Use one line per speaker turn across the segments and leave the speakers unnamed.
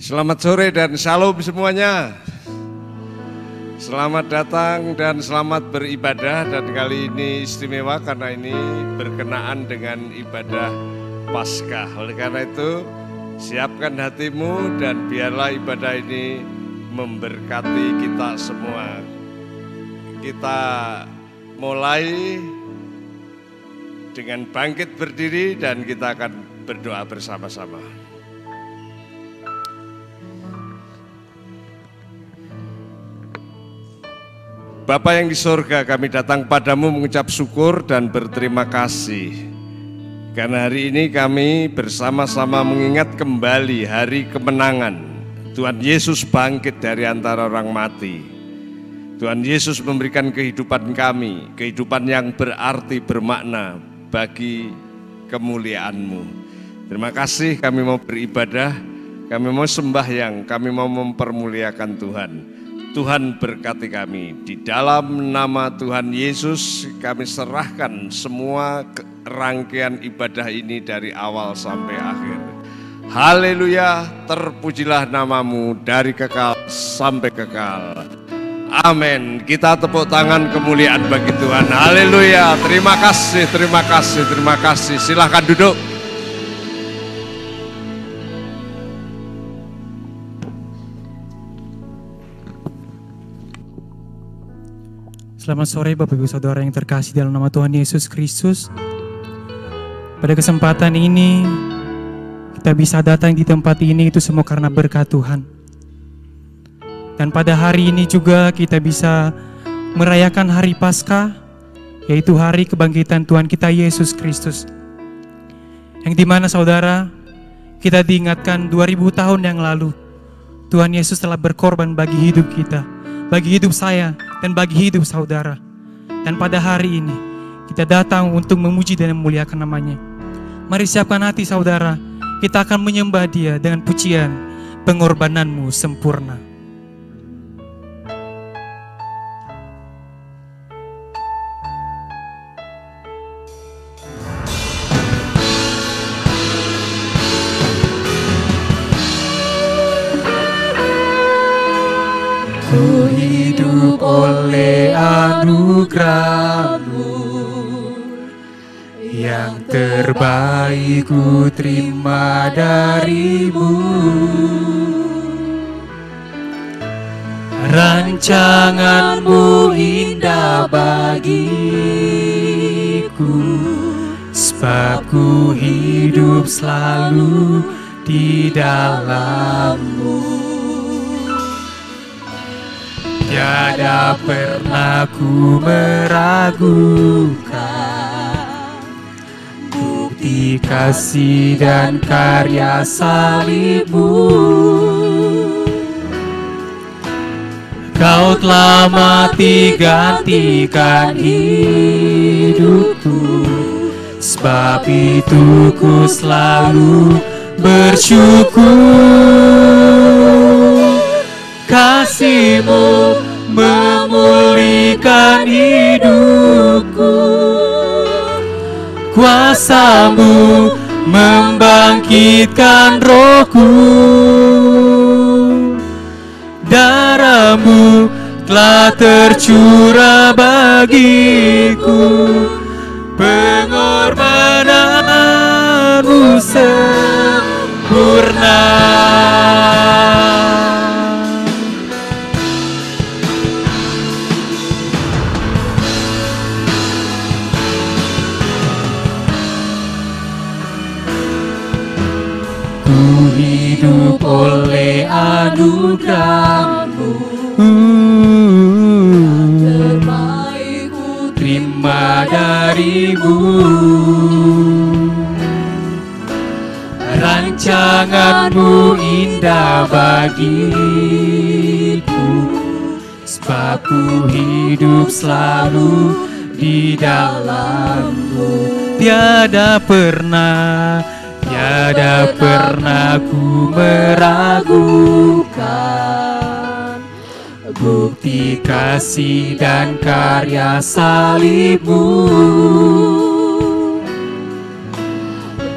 Selamat sore dan shalom semuanya. Selamat datang dan selamat beribadah, dan kali ini istimewa karena ini berkenaan dengan ibadah Paskah. Oleh karena itu, siapkan hatimu dan biarlah ibadah ini memberkati kita semua. Kita mulai dengan bangkit berdiri dan kita akan berdoa bersama-sama. Bapa yang di sorga, kami datang padamu mengucap syukur dan berterima kasih. Karena hari ini kami bersama-sama mengingat kembali hari kemenangan. Tuhan Yesus bangkit dari antara orang mati. Tuhan Yesus memberikan kehidupan kami, kehidupan yang berarti, bermakna bagi kemuliaan-Mu. Terima kasih, kami mau beribadah, kami mau sembahyang, kami mau mempermuliakan Tuhan. Tuhan berkati kami. Di dalam nama Tuhan Yesus kami serahkan semua rangkaian ibadah ini dari awal sampai akhir. Haleluya, terpujilah namamu dari kekal sampai kekal. Amin. Kita tepuk tangan kemuliaan bagi Tuhan. Haleluya. Terima kasih, terima kasih, terima kasih. Silahkan duduk.
Selamat sore Bapak Ibu Saudara yang terkasih dalam nama Tuhan Yesus Kristus. Pada kesempatan ini kita bisa datang di tempat ini itu semua karena berkat Tuhan. Dan pada hari ini juga kita bisa merayakan hari Paskah, yaitu hari kebangkitan Tuhan kita Yesus Kristus. Yang dimana saudara, kita diingatkan 2000 tahun yang lalu Tuhan Yesus telah berkorban bagi hidup kita, bagi hidup saya, dan bagi hidup saudara. Dan pada hari ini kita datang untuk memuji dan memuliakan namanya. Mari siapkan hati saudara, kita akan menyembah Dia dengan pujian, pengorbananmu sempurna.
Ku hidup oleh anugerah-Mu, yang terbaik ku terima dari-Mu. Rancangan-Mu indah bagiku, sebab ku hidup selalu di dalam-Mu. Tiada pernah ku meragukan bukti kasih dan karya salib-Mu. Kau telah mati gantikan hidupku, sebab itu ku selalu bersyukur. Kasih-Mu memulihkan hidupku, kuasa-Mu membangkitkan rohku. Darah-Mu telah tercurah bagiku, pengorbanan-Mu sempurna. Hidup oleh anugerah-Mu, terbaik ku terima dari-Mu. Rancangan-Mu indah bagiku, sebab ku hidup selalu di dalam-Mu. Tiada pernah ku meragukan bukti kasih dan karya salib-Mu.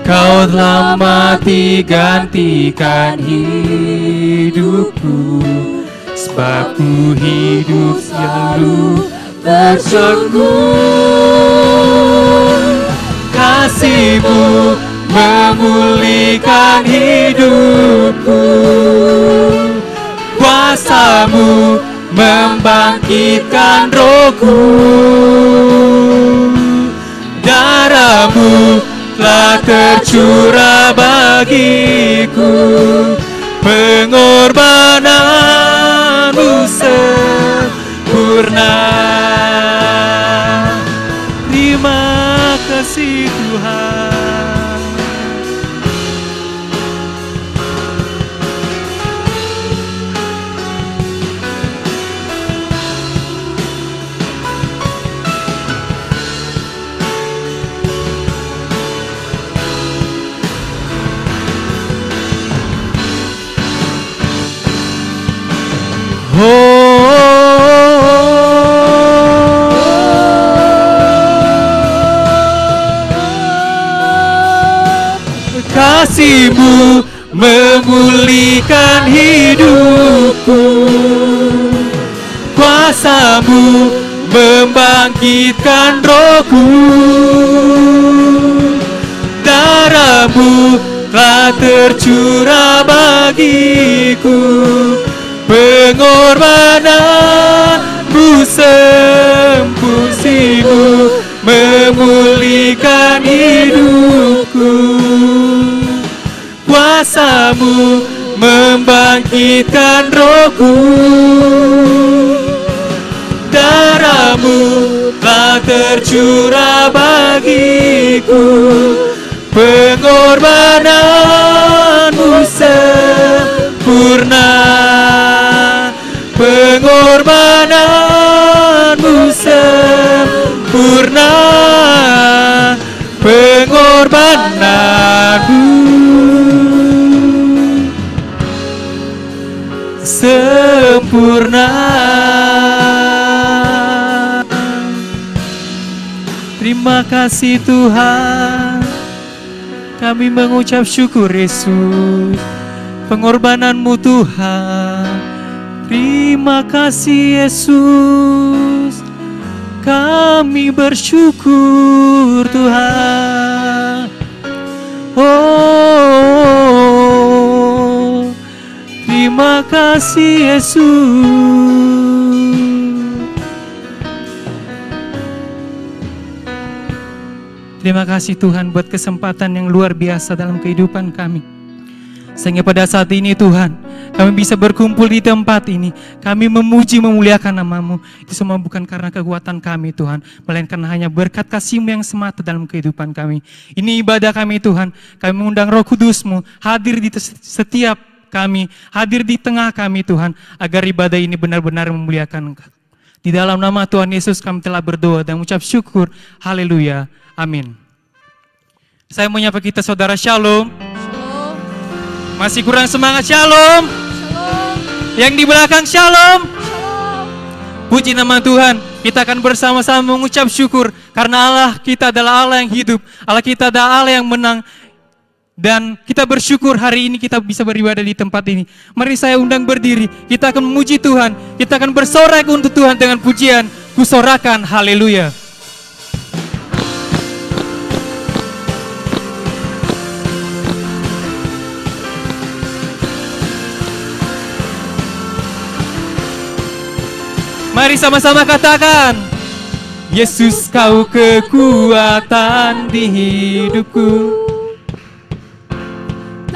Kau telah mati gantikan hidupku, sebab ku hidup selalu bersyukur. Kasih-Mu memulihkan hidupku, kuasa-Mu membangkitkan rohku. Darah-Mu telah tercurah bagiku, pengorbanan-Mu sempurna. Terima kasih Tuhan. Kasih-Mu memulihkan hidupku, kuasa-Mu membangkitkan rohku. Darah-Mu telah tercurah bagiku, pengorbanan-Mu sempurna, memulihkan hidupku. Kuasa-Mu membangkitkan rohku. Darah-Mu telah tercurah bagiku, pengorbanan-Mu sempurna, pengorbanan-Mu sempurna, pengorbanan-Mu sempurna. Terima kasih Tuhan, kami mengucap syukur Yesus, pengorbanan-Mu Tuhan. Terima kasih Yesus, kami bersyukur Tuhan. Oh, terima kasih Yesus.
Terima kasih Tuhan buat kesempatan yang luar biasa dalam kehidupan kami. Sehingga pada saat ini Tuhan, kami bisa berkumpul di tempat ini. Kami memuji memuliakan nama-Mu. Itu semua bukan karena kekuatan kami Tuhan, melainkan hanya berkat kasih-Mu yang semata dalam kehidupan kami. Ini ibadah kami Tuhan. Kami mengundang Roh Kudus-Mu hadir di setiap kami, hadir di tengah kami Tuhan, agar ibadah ini benar-benar memuliakan Engkau. Di dalam nama Tuhan Yesus kami telah berdoa dan mengucap syukur. Haleluya. Amin. Saya mau nyapa kita saudara, shalom.
Shalom.
Masih kurang semangat, shalom.
Shalom.
Yang di belakang, shalom.
Shalom.
Puji nama Tuhan. Kita akan bersama-sama mengucap syukur karena Allah kita adalah Allah yang hidup. Allah kita adalah Allah yang menang. Dan kita bersyukur hari ini kita bisa beribadah di tempat ini. Mari saya undang berdiri. Kita akan memuji Tuhan. Kita akan bersorak untuk Tuhan dengan pujian. Kusorakan haleluya. Mari sama-sama katakan, Yesus kau kekuatan di hidupku,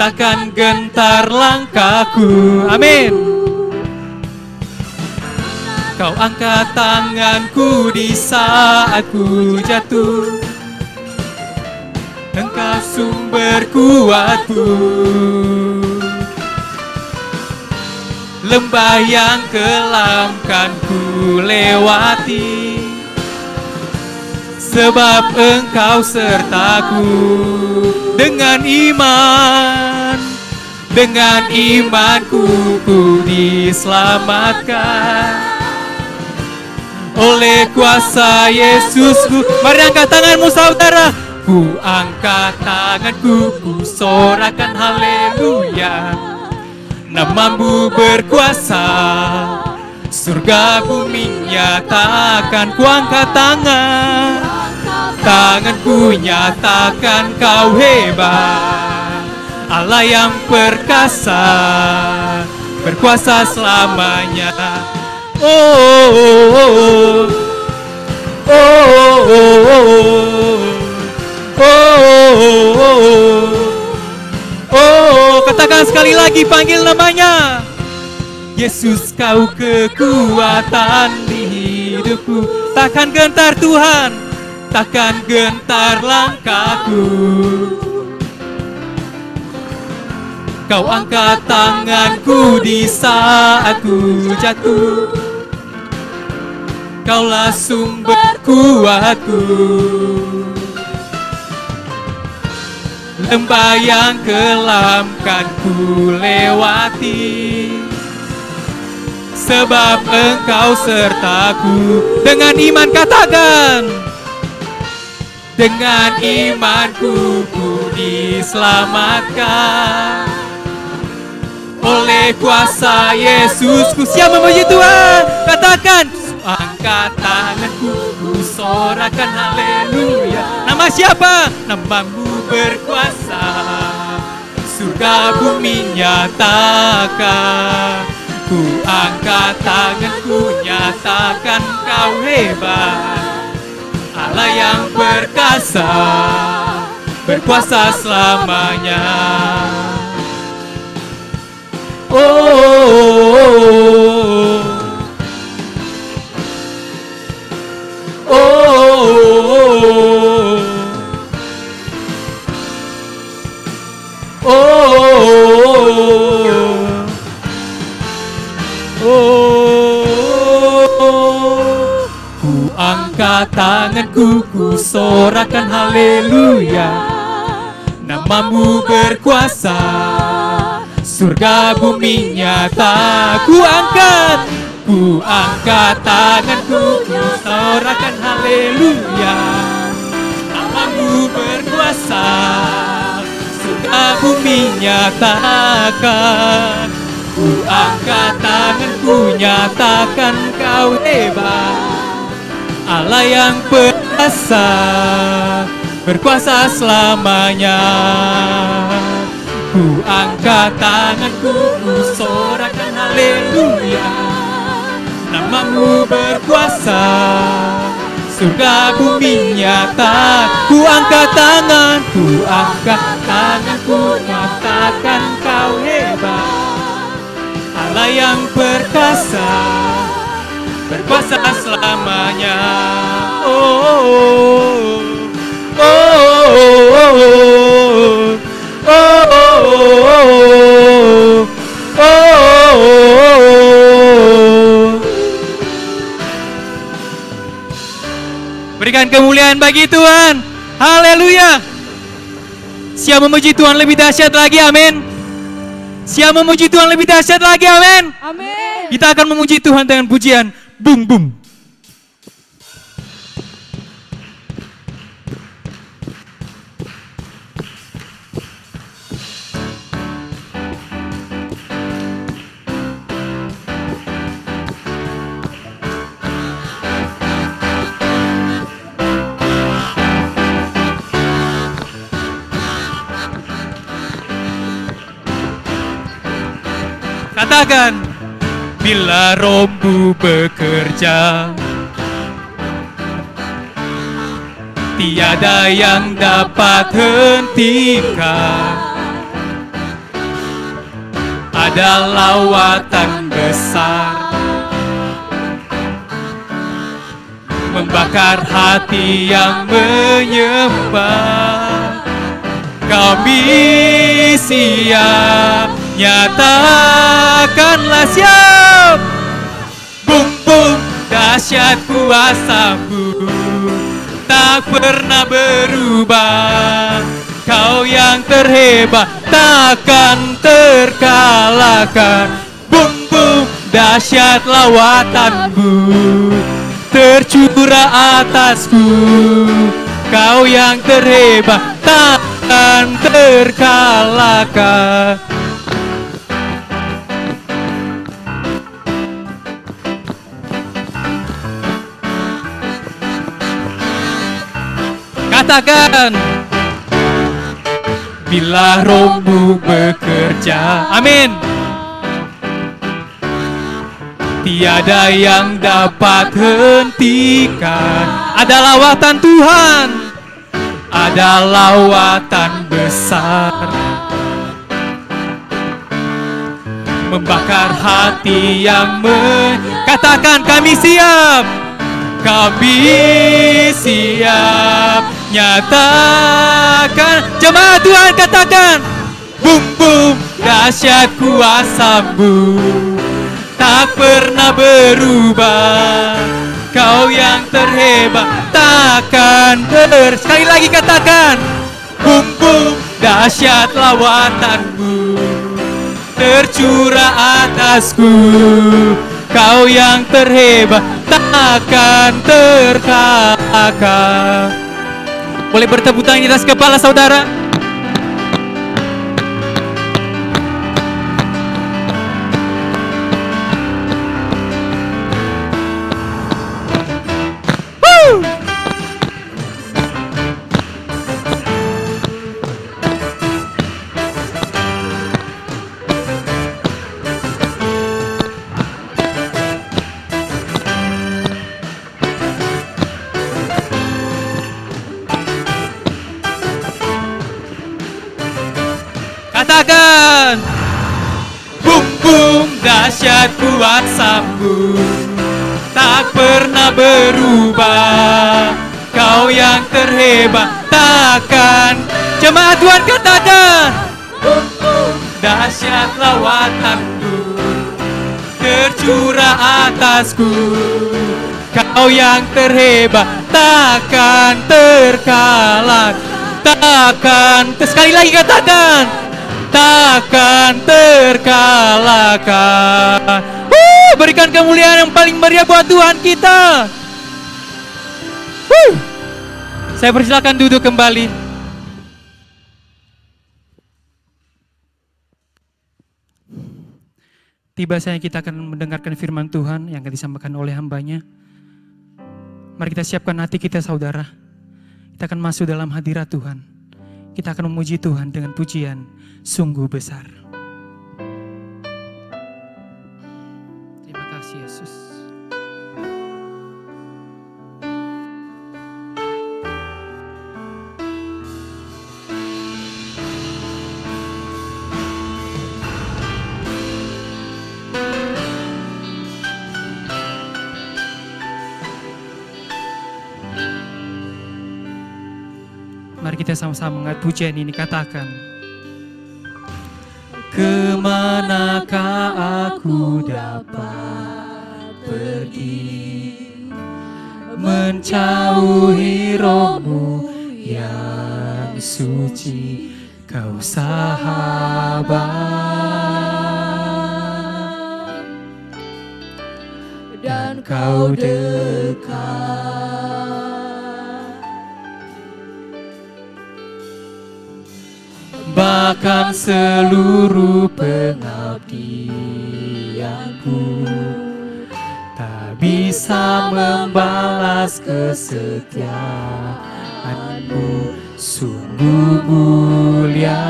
takkan gentar langkahku. Amin. Kau angkat tanganku di saat ku jatuh, Engkau sumber kuatku. Lembah yang kelam kan ku lewati, sebab Engkau sertaku. Dengan imanku ku diselamatkan oleh kuasa Yesusku. Mari angkat tanganmu saudara,
Ku angkat tanganku, ku sorakan haleluya. Namamu berkuasa, surga bumi nyatakan. Ku angkat tanganku nyatakan kau hebat. Allah yang perkasa, berkuasa selamanya. Oh, oh, oh, oh, oh, oh, oh, oh, oh. Katakan sekali lagi, panggil namanya. Yesus, kau kekuatan di hidupku. Takkan gentar Tuhan, takkan gentar langkahku. Kau angkat tanganku di saat ku jatuh. Kaulah sumber kuatku. Lembah yang kelam kan ku lewati, sebab Engkau sertaku. Dengan iman katakan, dengan imanku ku diselamatkan. Oleh kuasa Yesusku. Siap memuji Tuhan, katakan. Angkat tanganku, ku sorakan haleluya. Nama siapa? Namamu berkuasa, surga bumi nyatakan. Ku angkat tanganku, nyatakan kau hebat. Allah yang perkasa, berkuasa selamanya. Oh, oh, oh, oh, oh, oh. Ku angkat tanganku, ku sorakan haleluya. Namamu berkuasa, surga bumi nyata. Ku angkat tanganku, ku sorakan haleluya. Namamu berkuasa, surga bumi nyatakan. Ku angkat tanganku, nyatakan kau hebat. Allah yang perkasa, berkuasa selamanya. Ku angkat tanganku, ku sorakan haleluya. Namamu berkuasa, surga bumi nyata. Ku angkat tanganku, nyatakan kau hebat. Allah yang perkasa, berkuasa selamanya. Oh, oh, oh, oh, oh. Berikan kemuliaan bagi Tuhan. Haleluya. Siap memuji Tuhan lebih dahsyat lagi, amin. Siap memuji Tuhan lebih dahsyat lagi, amin.
Amin.
Kita akan memuji Tuhan dengan pujian Bum Bum. Katakan, bila Rohmu bekerja, tiada yang dapat hentikan. Ada lawatan besar, membakar hati yang menyembah. Kami siap, nyatakanlah siap. Bum bum, dahsyat kuasa-Mu tak pernah berubah. Kau yang terhebat, takkan terkalahkan. Bum bum, dahsyat lawatan-Mu tercurah atasku. Kau yang terhebat, takkan terkalahkan. Katakan, bila rohmu bekerja, amin. Tiada yang dapat hentikan. Ada lawatan Tuhan, ada lawatan besar, membakar hati yang katakan kami siap. Kami siap nyatakan. Jemaat Tuhan katakan, bum bum dahsyat kuasa-Mu tak pernah berubah. Kau yang terhebat takkan sekali lagi katakan, bum bum dahsyat lawatan-Mu tercurah atasku. Kau yang terhebat takkan terkalahkan. Boleh bertepuk tangan di atas kepala saudara. Katakan, bum bum dahsyat kuasa-Mu tak pernah berubah. Kau yang terhebat takkan. Jemaat Tuhan katakan, bum bum dahsyat lawatan-Mu tercurah atasku. Kau yang terhebat takkan terkalahkan. Takkan, sekali lagi katakan, takkan terkalahkan. Berikan kemuliaan yang paling meriah buat Tuhan kita. Saya persilakan duduk kembali. Tiba saatnya kita akan mendengarkan firman Tuhan yang akan disampaikan oleh hamba-Nya. Mari kita siapkan hati kita saudara. Kita akan masuk dalam hadirat Tuhan. Kita akan memuji Tuhan dengan pujian sungguh besar. Terima kasih Yesus. Mari kita sama-sama mengangkat pujian ini, katakan. Kemanakah aku dapat pergi, menjauhi roh-Mu yang suci, Kau sahabat, dan Kau dekat. Bahkan seluruh pengabdianku tak bisa membalas kesetiaan-Mu, sungguh mulia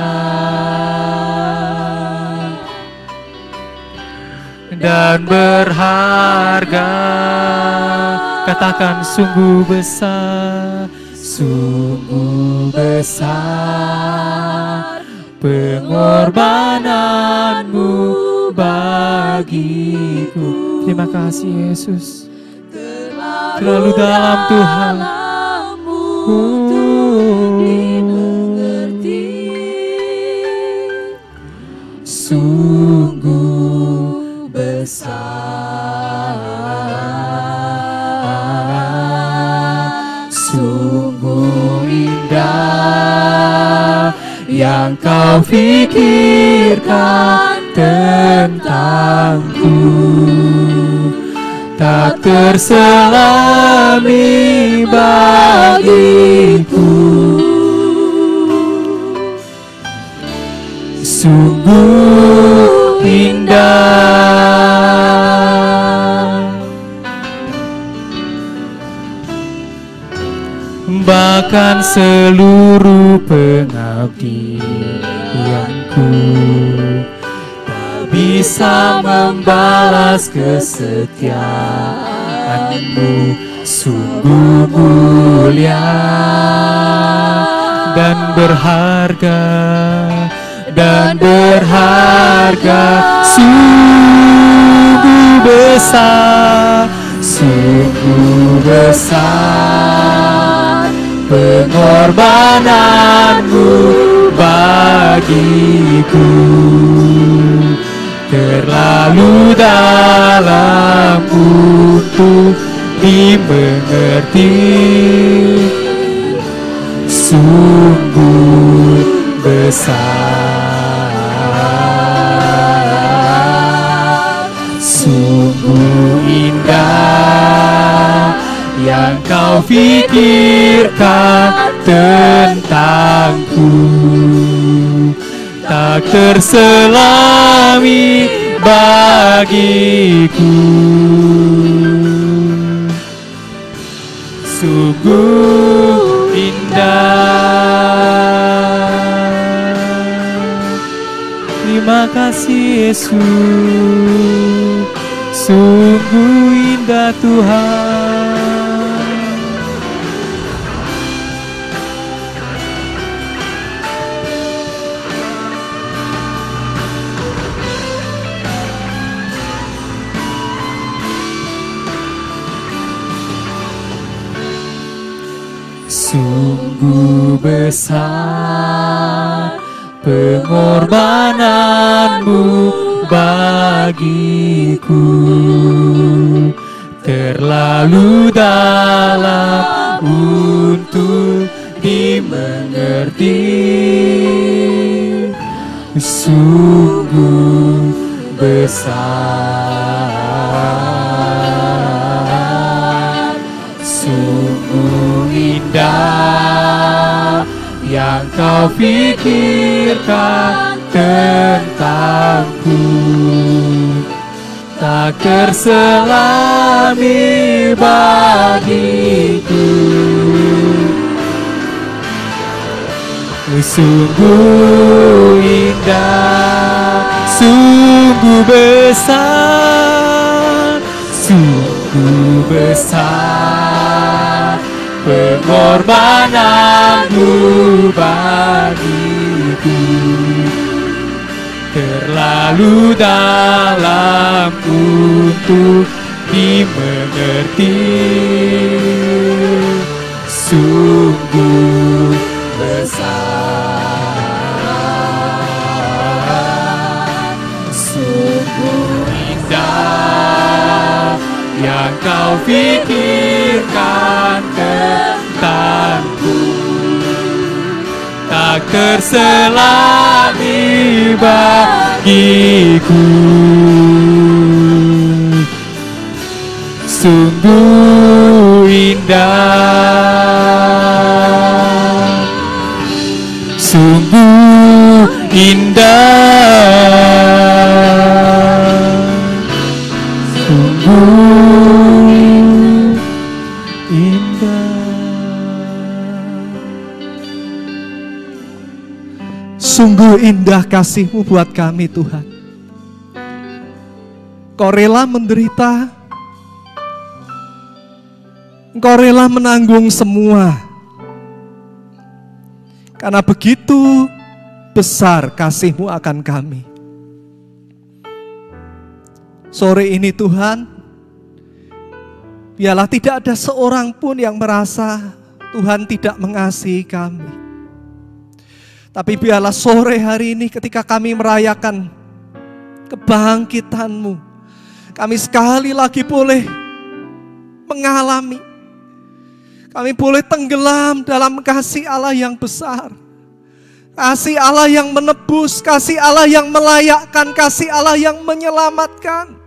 dan berharga. Katakan, sungguh besar, sungguh besar pengorbanan-Mu bagiku. Terima kasih Yesus. Terlalu dalam Tuhan. Sungguh besar, sungguh indah yang Kau pikirkan tentangku. Tak tak terselami bagiku. Sungguh indah, bahkan seluruh pengabdianku tak bisa membalas kesetiaanmu. Sungguh mulia dan berharga, sungguh besar, pengorbananmu bagiku, terlalu dalam untuk dimengerti. Sungguh besar, sungguh indah yang kau pikirkan tentangku, tak terselami bagiku. Sungguh indah. Terima kasih Yesus, sungguh indah Tuhan. Sungguh besar pengorbananmu bagiku, terlalu dalam untuk dimengerti. Sungguh besar, sungguh indah yang kau pikirkan tentangku, tak terselami bagiku. Sungguh indah, sungguh besar, sungguh besar pengorbananmu bagiku, terlalu dalam untuk dimengerti. Sungguh besar, sungguh indah yang kau pikirkan tentangku, tak terselami bagiku. Sungguh indah, sungguh indah, sungguh indah.
Sungguh indah kasih-Mu buat kami Tuhan. Kau rela menderita, Engkau rela menanggung semua. Karena begitu besar kasih-Mu akan kami. Sore ini Tuhan, biarlah tidak ada seorang pun yang merasa Tuhan tidak mengasihi kami. Tapi biarlah sore hari ini ketika kami merayakan kebangkitan-Mu, kami sekali lagi boleh mengalami, kami boleh tenggelam dalam kasih Allah yang besar. Kasih Allah yang menebus, kasih Allah yang melayakkan, kasih Allah yang menyelamatkan.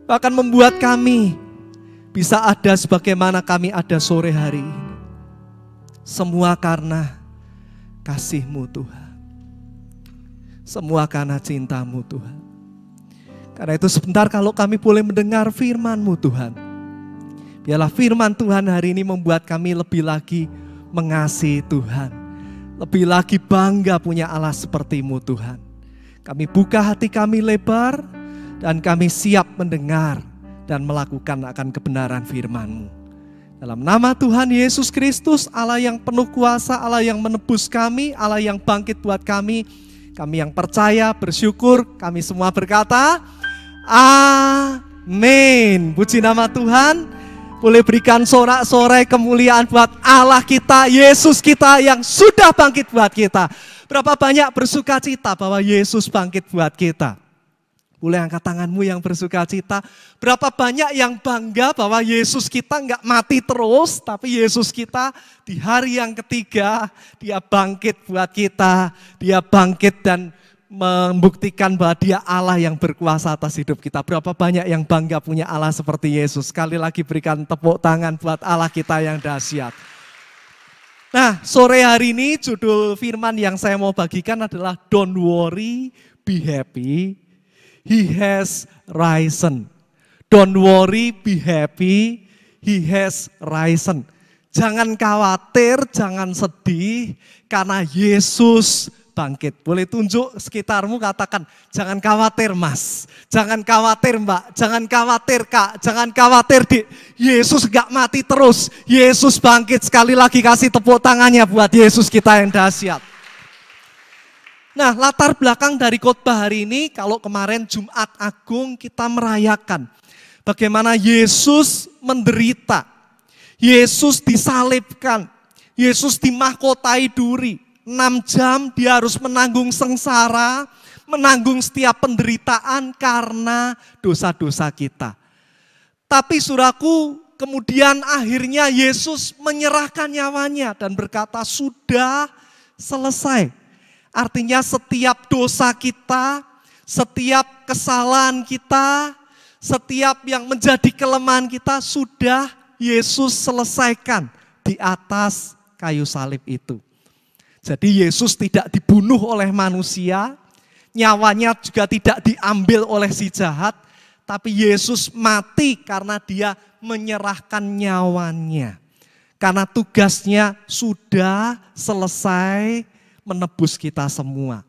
Bahkan membuat kami bisa ada sebagaimana kami ada sore hari ini. Semua karena kasih-Mu Tuhan. Semua karena cinta-Mu Tuhan. Karena itu sebentar kalau kami boleh mendengar firman-Mu Tuhan. Biarlah firman Tuhan hari ini membuat kami lebih lagi mengasihi Tuhan. Lebih lagi bangga punya Allah seperti-Mu Tuhan. Kami buka hati kami lebar dan kami siap mendengar dan melakukan akan kebenaran firman-Mu. Dalam nama Tuhan Yesus Kristus, Allah yang penuh kuasa, Allah yang menebus kami, Allah yang bangkit buat kami yang percaya, bersyukur, kami semua berkata, amin. Puji nama Tuhan. Boleh berikan sorak-sorai kemuliaan buat Allah kita, Yesus kita yang sudah bangkit buat kita. Berapa banyak bersuka cita bahwa Yesus bangkit buat kita? Boleh angkat tanganmu yang bersuka cita. Berapa banyak yang bangga bahwa Yesus kita enggak mati terus, tapi Yesus kita di hari yang ketiga, dia bangkit buat kita. Dia bangkit dan membuktikan bahwa dia Allah yang berkuasa atas hidup kita. Berapa banyak yang bangga punya Allah seperti Yesus. Sekali lagi berikan tepuk tangan buat Allah kita yang dahsyat. Nah, sore hari ini judul firman yang saya mau bagikan adalah Don't worry, be happy. He has risen. Don't worry, be happy. He has risen. Jangan khawatir, jangan sedih, karena Yesus bangkit. Boleh tunjuk sekitarmu, katakan, jangan khawatir mas, jangan khawatir mbak, jangan khawatir kak, jangan khawatir dik. Yesus gak mati terus, Yesus bangkit. Sekali lagi kasih tepuk tangannya buat Yesus kita yang dahsyat. Nah, latar belakang dari khotbah hari ini, kalau kemarin Jumat Agung kita merayakan bagaimana Yesus menderita, Yesus disalibkan, Yesus dimahkotai duri, 6 jam dia harus menanggung sengsara, menanggung setiap penderitaan karena dosa-dosa kita. Tapi saudaraku, kemudian akhirnya Yesus menyerahkan nyawanya dan berkata, sudah selesai. Artinya setiap dosa kita, setiap kesalahan kita, setiap yang menjadi kelemahan kita sudah Yesus selesaikan di atas kayu salib itu. Jadi Yesus tidak dibunuh oleh manusia, nyawanya juga tidak diambil oleh si jahat, tapi Yesus mati karena dia menyerahkan nyawanya. Karena tugasnya sudah selesai menebus kita semua.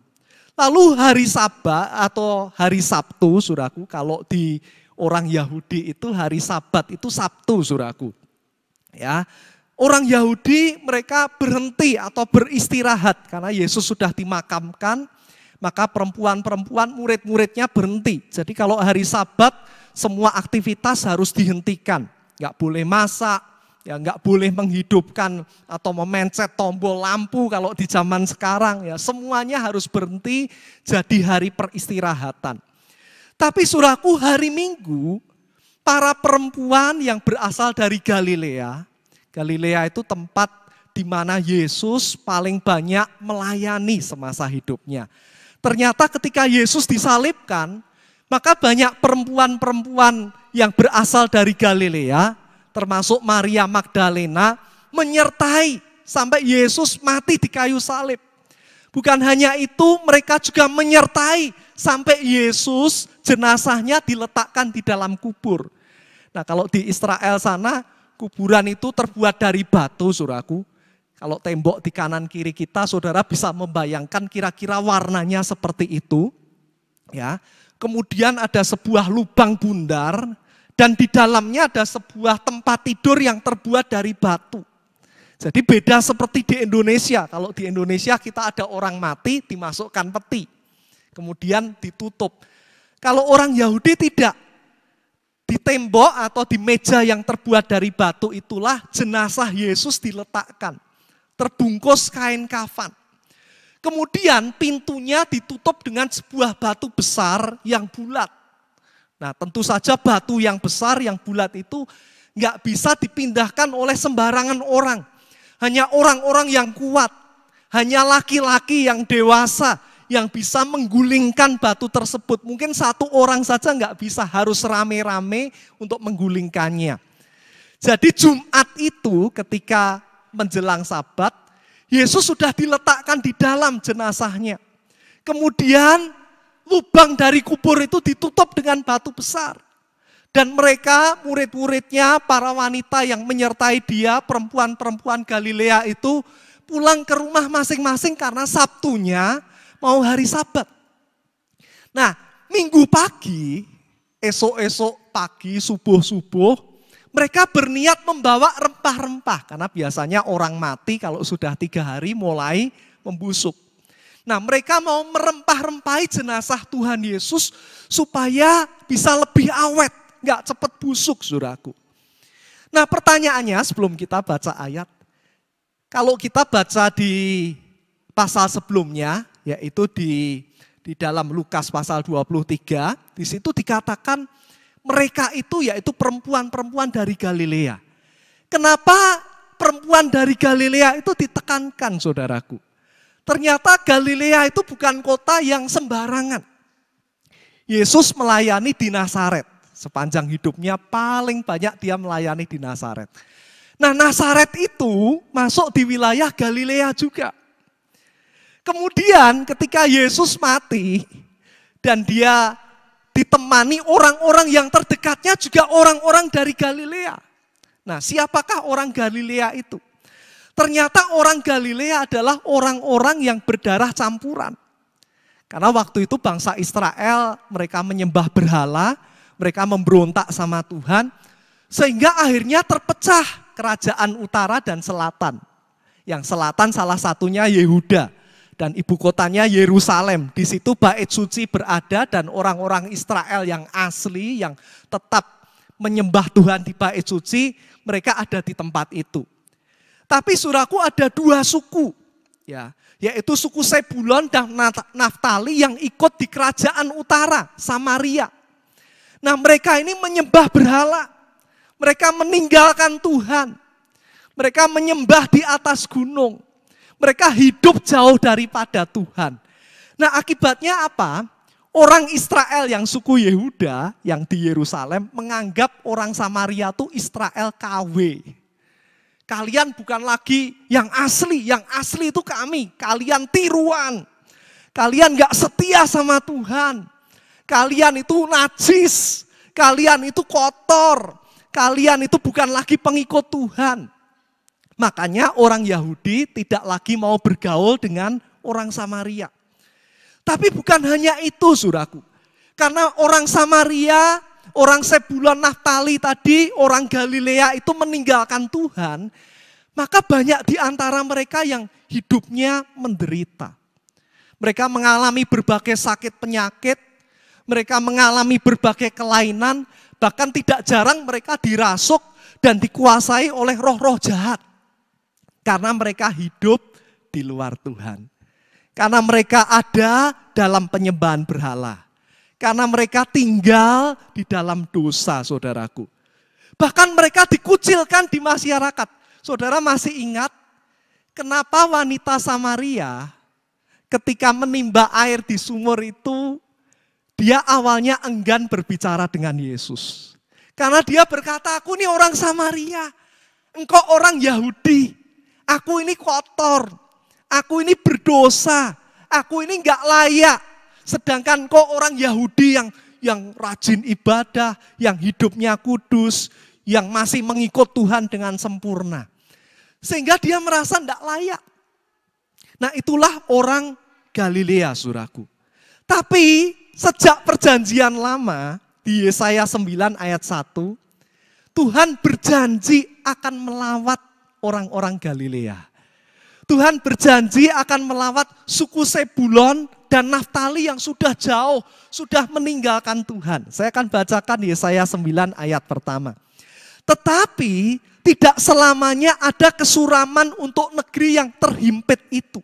Lalu hari Sabat atau hari Sabtu, saudaraku, kalau di orang Yahudi itu hari Sabat itu Sabtu, saudaraku. Ya, orang Yahudi mereka berhenti atau beristirahat karena Yesus sudah dimakamkan, maka perempuan-perempuan murid-muridnya berhenti. Jadi kalau hari Sabat semua aktivitas harus dihentikan, nggak boleh masak. Ya nggak boleh menghidupkan atau memencet tombol lampu kalau di zaman sekarang ya, semuanya harus berhenti jadi hari peristirahatan. Tapi saudaraku, hari Minggu para perempuan yang berasal dari Galilea, Galilea itu tempat di mana Yesus paling banyak melayani semasa hidupnya. Ternyata ketika Yesus disalibkan, maka banyak perempuan-perempuan yang berasal dari Galilea, termasuk Maria Magdalena, menyertai sampai Yesus mati di kayu salib. Bukan hanya itu, mereka juga menyertai sampai Yesus jenazahnya diletakkan di dalam kubur. Nah, kalau di Israel sana, kuburan itu terbuat dari batu, saudaraku. Kalau tembok di kanan kiri kita, saudara bisa membayangkan kira-kira warnanya seperti itu. Ya, kemudian ada sebuah lubang bundar, dan di dalamnya ada sebuah tempat tidur yang terbuat dari batu. Jadi beda seperti di Indonesia. Kalau di Indonesia kita ada orang mati dimasukkan peti, kemudian ditutup. Kalau orang Yahudi tidak. Di tembok atau di meja yang terbuat dari batu itulah jenazah Yesus diletakkan. Terbungkus kain kafan. Kemudian pintunya ditutup dengan sebuah batu besar yang bulat. Nah, tentu saja batu yang besar, yang bulat itu nggak bisa dipindahkan oleh sembarangan orang. Hanya orang-orang yang kuat, hanya laki-laki yang dewasa yang bisa menggulingkan batu tersebut. Mungkin satu orang saja nggak bisa, harus rame-rame untuk menggulingkannya. Jadi Jumat itu ketika menjelang Sabat, Yesus sudah diletakkan di dalam jenazahnya. Kemudian lubang dari kubur itu ditutup dengan batu besar. Dan mereka, murid-muridnya, para wanita yang menyertai dia, perempuan-perempuan Galilea itu pulang ke rumah masing-masing karena Sabtunya mau hari Sabat. Nah, Minggu pagi, esok-esok pagi, subuh-subuh, mereka berniat membawa rempah-rempah. Karena biasanya orang mati kalau sudah 3 hari mulai membusuk. Nah, mereka mau merempah-rempahi jenazah Tuhan Yesus supaya bisa lebih awet. Nggak cepat busuk, saudaraku. Nah, pertanyaannya sebelum kita baca ayat, kalau kita baca di pasal sebelumnya, yaitu di dalam Lukas pasal 23, di situ dikatakan mereka itu yaitu perempuan-perempuan dari Galilea. Kenapa perempuan dari Galilea itu ditekankan, saudaraku? Ternyata Galilea itu bukan kota yang sembarangan. Yesus melayani di Nazaret. Sepanjang hidupnya paling banyak dia melayani di Nazaret. Nah, Nazaret itu masuk di wilayah Galilea juga. Kemudian ketika Yesus mati dan dia ditemani orang-orang yang terdekatnya juga orang-orang dari Galilea. Nah, siapakah orang Galilea itu? Ternyata orang Galilea adalah orang-orang yang berdarah campuran. Karena waktu itu bangsa Israel mereka menyembah berhala, mereka memberontak sama Tuhan, sehingga akhirnya terpecah kerajaan utara dan selatan. Yang selatan salah satunya Yehuda dan ibu kotanya Yerusalem. Di situ bait suci berada dan orang-orang Israel yang asli, yang tetap menyembah Tuhan di bait suci, mereka ada di tempat itu. Tapi saudaraku ada 2 suku, ya, yaitu suku Sebulon dan Naftali yang ikut di kerajaan utara, Samaria. Nah, mereka ini menyembah berhala. Mereka meninggalkan Tuhan. Mereka menyembah di atas gunung. Mereka hidup jauh daripada Tuhan. Nah, akibatnya apa? Orang Israel yang suku Yehuda, yang di Yerusalem, menganggap orang Samaria itu Israel KW. Kalian bukan lagi yang asli itu kami. Kalian tiruan. Kalian gak setia sama Tuhan. Kalian itu najis, kalian itu kotor, kalian itu bukan lagi pengikut Tuhan. Makanya orang Yahudi tidak lagi mau bergaul dengan orang Samaria. Tapi bukan hanya itu, saudaraku. Karena orang Samaria, orang Sebulon Naftali tadi, orang Galilea itu meninggalkan Tuhan, maka banyak di antara mereka yang hidupnya menderita. Mereka mengalami berbagai sakit penyakit, mereka mengalami berbagai kelainan, bahkan tidak jarang mereka dirasuk dan dikuasai oleh roh-roh jahat. Karena mereka hidup di luar Tuhan. Karena mereka ada dalam penyembahan berhala. Karena mereka tinggal di dalam dosa, saudaraku. Bahkan mereka dikucilkan di masyarakat. Saudara masih ingat kenapa wanita Samaria ketika menimba air di sumur itu, dia awalnya enggan berbicara dengan Yesus. Karena dia berkata, aku ini orang Samaria, engkau orang Yahudi, aku ini kotor, aku ini berdosa, aku ini enggak layak. Sedangkan kau orang Yahudi yang rajin ibadah, yang hidupnya kudus, yang masih mengikut Tuhan dengan sempurna. Sehingga dia merasa enggak layak. Nah, itulah orang Galilea, saudaraku. Tapi sejak perjanjian lama di Yesaya 9 ayat 1, Tuhan berjanji akan melawat orang-orang Galilea. Tuhan berjanji akan melawat suku Sebulon dan Naftali yang sudah jauh, sudah meninggalkan Tuhan. Saya akan bacakan Yesaya 9 ayat pertama. Tetapi tidak selamanya ada kesuraman untuk negeri yang terhimpit itu.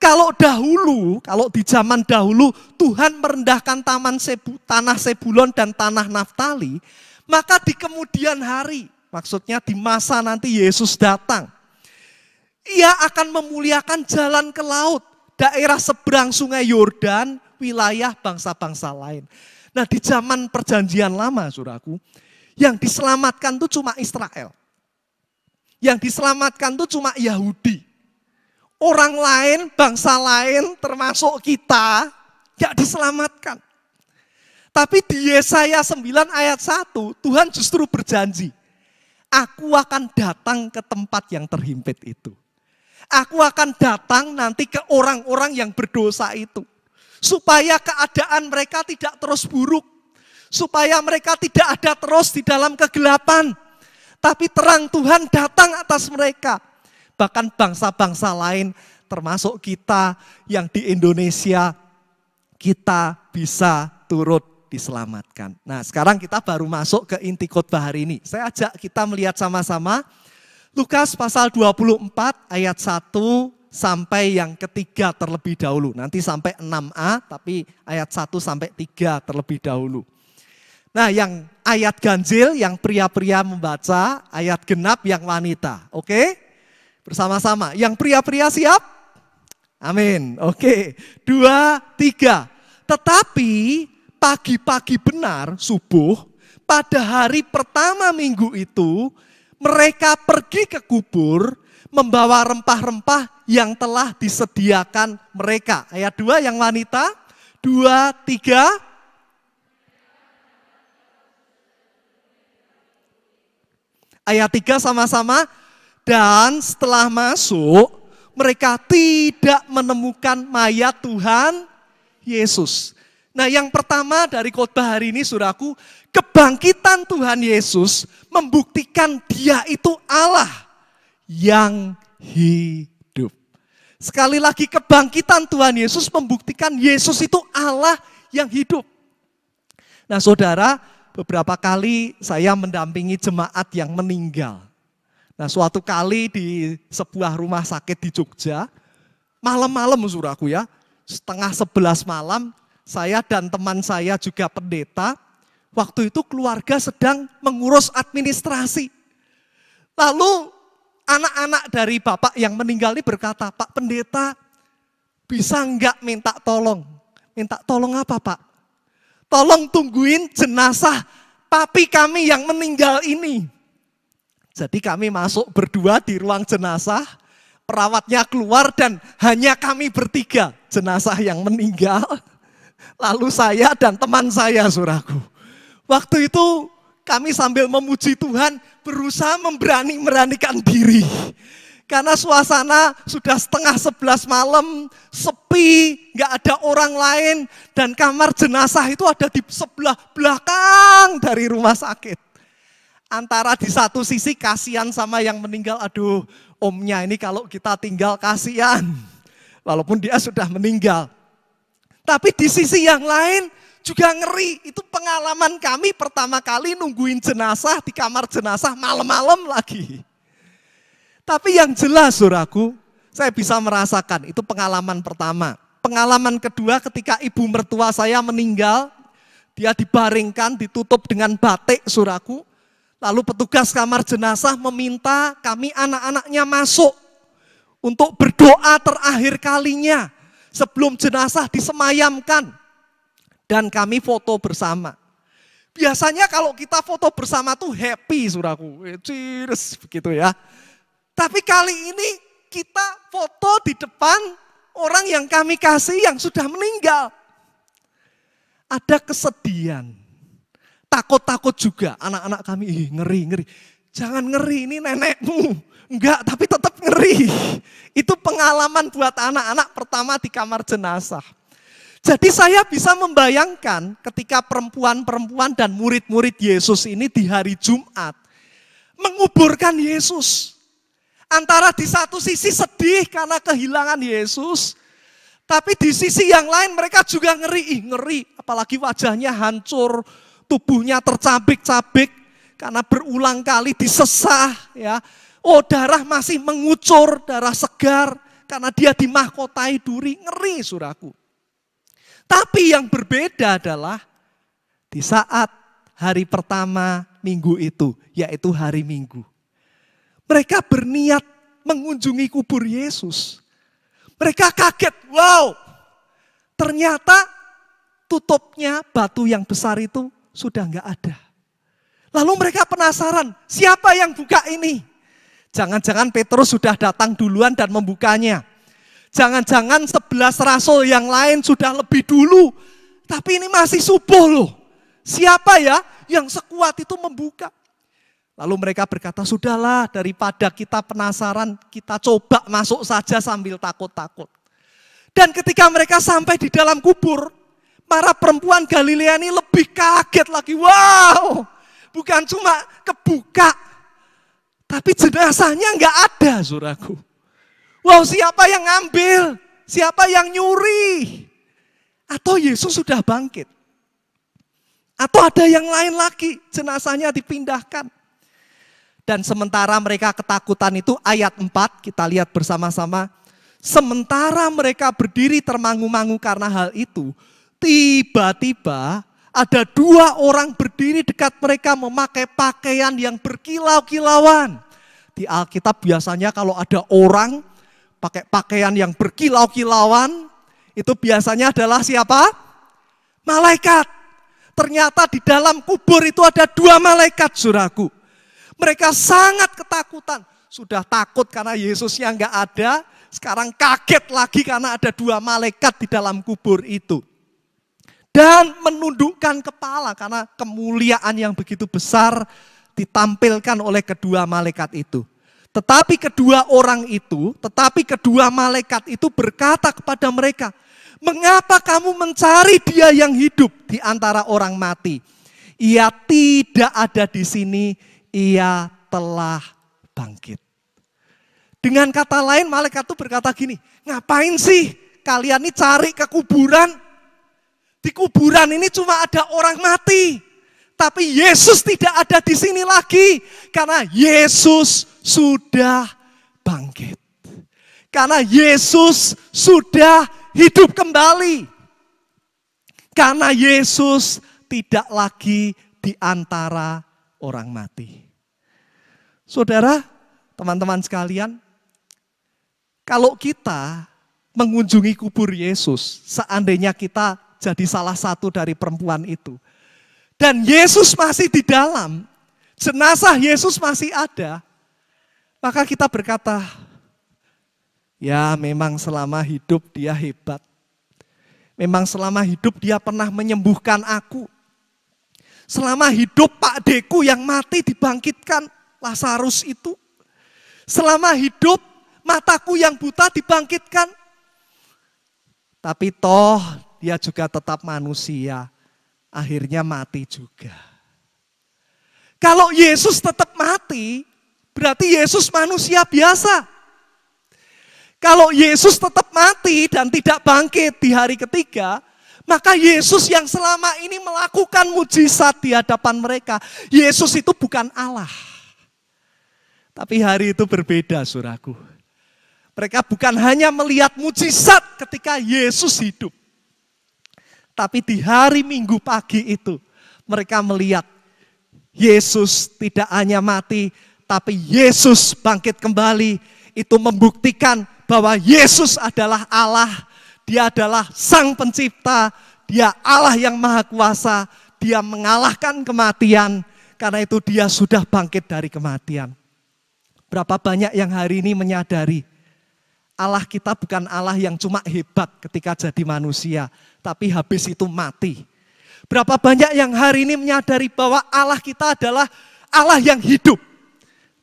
Kalau di zaman dahulu Tuhan merendahkan tanah Sebulon dan tanah Naftali, maka di kemudian hari, maksudnya di masa nanti Yesus datang, Ia akan memuliakan jalan ke laut, daerah seberang sungai Yordan, wilayah bangsa-bangsa lain. Nah, di zaman perjanjian lama, saudaraku, Yang diselamatkan tuh cuma Israel. Yang diselamatkan tuh cuma Yahudi. Orang lain, bangsa lain termasuk kita gak diselamatkan. Tapi di Yesaya 9 ayat 1 Tuhan justru berjanji, aku akan datang ke tempat yang terhimpit itu. Aku akan datang nanti ke orang-orang yang berdosa itu. Supaya keadaan mereka tidak terus buruk. Supaya mereka tidak ada terus di dalam kegelapan. Tapi terang Tuhan datang atas mereka. Bahkan bangsa-bangsa lain termasuk kita yang di Indonesia, kita bisa turut diselamatkan. Nah sekarang kita baru masuk ke inti khotbah hari ini. Saya ajak kita melihat sama-sama Lukas pasal 24 ayat 1 sampai yang ketiga terlebih dahulu. Nanti sampai 6a tapi ayat 1 sampai 3 terlebih dahulu. Nah yang ayat ganjil yang pria-pria membaca, ayat genap yang wanita. Oke? Bersama-sama. Yang pria-pria siap? Amin. Oke. 2, 3. Tetapi pagi-pagi benar subuh pada hari pertama minggu itu mereka pergi ke kubur membawa rempah-rempah yang telah disediakan mereka. Ayat 2 yang wanita. 2, 3. Ayat 3 sama-sama. Dan setelah masuk, mereka tidak menemukan mayat Tuhan Yesus. Nah yang pertama dari khotbah hari ini saudaraku, kebangkitan Tuhan Yesus membuktikan dia itu Allah yang hidup. Sekali lagi kebangkitan Tuhan Yesus membuktikan Yesus itu Allah yang hidup. Nah saudara, beberapa kali saya mendampingi jemaat yang meninggal. Nah suatu kali di sebuah rumah sakit di Jogja, malam-malam saudaraku ya, 10:30 malam, saya dan teman saya juga pendeta, waktu itu keluarga sedang mengurus administrasi. Lalu anak-anak dari bapak yang meninggal ini berkata, Pak Pendeta, bisa enggak minta tolong? Minta tolong apa Pak? Tolong tungguin jenazah papi kami yang meninggal ini. Jadi kami masuk berdua di ruang jenazah, perawatnya keluar dan hanya kami bertiga jenazah yang meninggal. Lalu saya dan teman saya saudaraku. Waktu itu kami sambil memuji Tuhan berusaha memberanikan diri. Karena suasana sudah 10:30 malam, sepi, gak ada orang lain. Dan kamar jenazah itu ada di sebelah belakang dari rumah sakit. Antara di satu sisi kasihan sama yang meninggal, aduh omnya ini kalau kita tinggal kasihan. Walaupun dia sudah meninggal. Tapi di sisi yang lain juga ngeri. Itu pengalaman kami pertama kali nungguin jenazah di kamar jenazah malam-malam lagi. Tapi yang jelas saudaraku, saya bisa merasakan itu pengalaman pertama. Pengalaman kedua ketika ibu mertua saya meninggal, dia dibaringkan, ditutup dengan batik saudaraku. Lalu petugas kamar jenazah meminta kami anak-anaknya masuk untuk berdoa terakhir kalinya sebelum jenazah disemayamkan. Dan kami foto bersama. Biasanya kalau kita foto bersama tuh happy saudaraku, cheers begitu ya. Tapi kali ini kita foto di depan orang yang kami kasih yang sudah meninggal. Ada kesedihan. Takut-takut juga anak-anak kami, ngeri. Jangan ngeri, ini nenekmu. Enggak, tapi tetap ngeri. Itu pengalaman buat anak-anak pertama di kamar jenazah. Jadi saya bisa membayangkan ketika perempuan-perempuan dan murid-murid Yesus ini di hari Jumat menguburkan Yesus. Antara di satu sisi sedih karena kehilangan Yesus, tapi di sisi yang lain mereka juga ngeri. Apalagi wajahnya hancur, tubuhnya tercabik-cabik karena berulang kali disesah ya. Oh, darah masih mengucur, darah segar karena dia dimahkotai duri, ngeri saudaraku. Tapi yang berbeda adalah di saat hari pertama minggu itu, yaitu hari Minggu. Mereka berniat mengunjungi kubur Yesus. Mereka kaget, wow, ternyata tutupnya batu yang besar itu sudah enggak ada. Lalu mereka penasaran, siapa yang buka ini? Jangan-jangan Petrus sudah datang duluan dan membukanya. Jangan-jangan 11 rasul yang lain sudah lebih dulu. Tapi ini masih subuh loh. Siapa ya yang sekuat itu membuka? Lalu mereka berkata, sudahlah daripada kita penasaran, kita coba masuk saja sambil takut-takut. Dan ketika mereka sampai di dalam kubur, para perempuan Galilea ini lebih kaget lagi. Wow, bukan cuma kebuka, tapi jenazahnya nggak ada, saudaraku. Wow, siapa yang ngambil? Siapa yang nyuri? Atau Yesus sudah bangkit? Atau ada yang lain lagi, jenazahnya dipindahkan? Dan sementara mereka ketakutan itu, ayat 4 kita lihat bersama-sama. Sementara mereka berdiri termangu-mangu karena hal itu, tiba-tiba ada 2 orang berdiri dekat mereka memakai pakaian yang berkilau-kilauan. Di Alkitab biasanya kalau ada orang pakai pakaian yang berkilau-kilauan, itu biasanya adalah siapa? Malaikat. Ternyata di dalam kubur itu ada 2 malaikat, saudaraku. Mereka sangat ketakutan. Sudah takut karena Yesusnya enggak ada, sekarang kaget lagi karena ada 2 malaikat di dalam kubur itu. Dan menundukkan kepala karena kemuliaan yang begitu besar ditampilkan oleh kedua malaikat itu. Tetapi kedua malaikat itu berkata kepada mereka, mengapa kamu mencari dia yang hidup di antara orang mati? Ia tidak ada di sini, ia telah bangkit. Dengan kata lain malaikat itu berkata gini, ngapain sih kalian ini cari ke kuburan? Di kuburan ini cuma ada orang mati. Tapi Yesus tidak ada di sini lagi. Karena Yesus sudah bangkit. Karena Yesus sudah hidup kembali. Karena Yesus tidak lagi di antara orang mati. Saudara, teman-teman sekalian, kalau kita mengunjungi kubur Yesus, seandainya kita jadi salah satu dari perempuan itu, dan Yesus masih di dalam, jenazah Yesus masih ada, maka kita berkata, ya memang selama hidup dia hebat. Memang selama hidup dia pernah menyembuhkan aku. Selama hidup Pak Deku yang mati dibangkitkan, Lazarus itu. Selama hidup mataku yang buta dibangkitkan. Tapi toh dia juga tetap manusia, akhirnya mati juga. Kalau Yesus tetap mati, berarti Yesus manusia biasa. Kalau Yesus tetap mati dan tidak bangkit di hari ketiga, maka Yesus yang selama ini melakukan mujizat di hadapan mereka, Yesus itu bukan Allah. Tapi hari itu berbeda, saudaraku. Mereka bukan hanya melihat mujizat ketika Yesus hidup. Tapi di hari Minggu pagi itu, mereka melihat Yesus tidak hanya mati, tapi Yesus bangkit kembali. Itu membuktikan bahwa Yesus adalah Allah, dia adalah Sang Pencipta, dia Allah yang Maha Kuasa, dia mengalahkan kematian, karena itu dia sudah bangkit dari kematian. Berapa banyak yang hari ini menyadari, Allah kita bukan Allah yang cuma hebat ketika jadi manusia, tapi habis itu mati. Berapa banyak yang hari ini menyadari bahwa Allah kita adalah Allah yang hidup.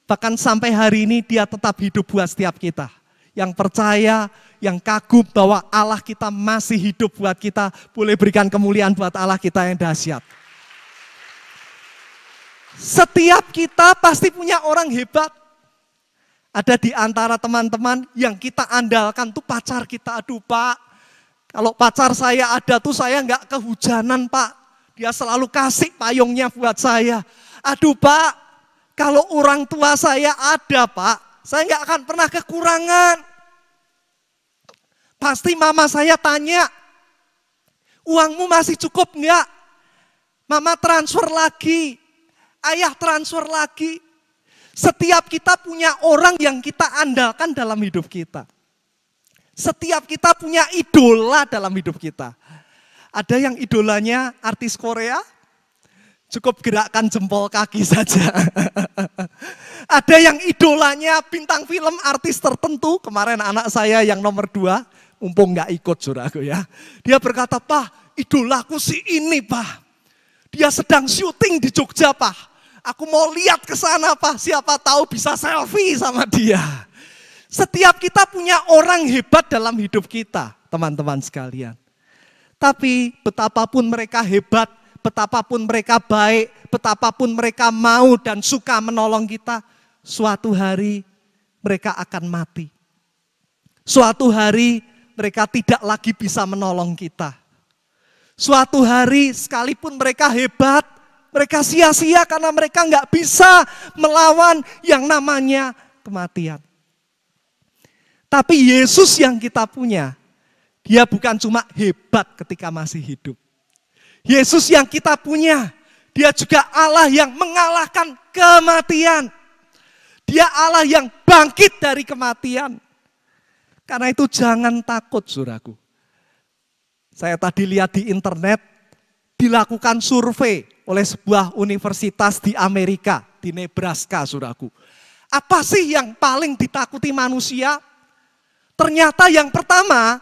Bahkan sampai hari ini dia tetap hidup buat setiap kita. Yang percaya, yang kagum bahwa Allah kita masih hidup buat kita, boleh berikan kemuliaan buat Allah kita yang dahsyat. Setiap kita pasti punya orang hebat. Ada di antara teman-teman yang kita andalkan tuh pacar kita. Aduh Pak, kalau pacar saya ada tuh saya nggak kehujanan Pak. Dia selalu kasih payungnya buat saya. Aduh Pak, kalau orang tua saya ada Pak, saya nggak akan pernah kekurangan. Pasti mama saya tanya, uangmu masih cukup nggak? Mama transfer lagi, ayah transfer lagi. Setiap kita punya orang yang kita andalkan dalam hidup kita. Setiap kita punya idola dalam hidup kita. Ada yang idolanya artis Korea, Cukup gerakkan jempol kaki saja. Ada yang idolanya bintang film, artis tertentu. Kemarin anak saya yang nomor 2, mumpung nggak ikut saudaraku ya. Dia berkata, "Pak, idolaku si ini, Pak. Dia sedang syuting di Jogja, Pak. Aku mau lihat ke sana, Pak. Siapa tahu bisa selfie sama dia." Setiap kita punya orang hebat dalam hidup kita, teman-teman sekalian. Tapi betapapun mereka hebat, betapapun mereka baik, betapapun mereka mau dan suka menolong kita, suatu hari mereka akan mati. Suatu hari mereka tidak lagi bisa menolong kita. Suatu hari sekalipun mereka hebat, mereka sia-sia karena mereka nggak bisa melawan yang namanya kematian. Tapi Yesus yang kita punya, dia bukan cuma hebat ketika masih hidup. Yesus yang kita punya, dia juga Allah yang mengalahkan kematian. Dia Allah yang bangkit dari kematian. Karena itu jangan takut saudaraku. Saya tadi lihat di internet, dilakukan survei oleh sebuah universitas di Amerika, di Nebraska saudaraku. Apa sih yang paling ditakuti manusia? Ternyata yang pertama,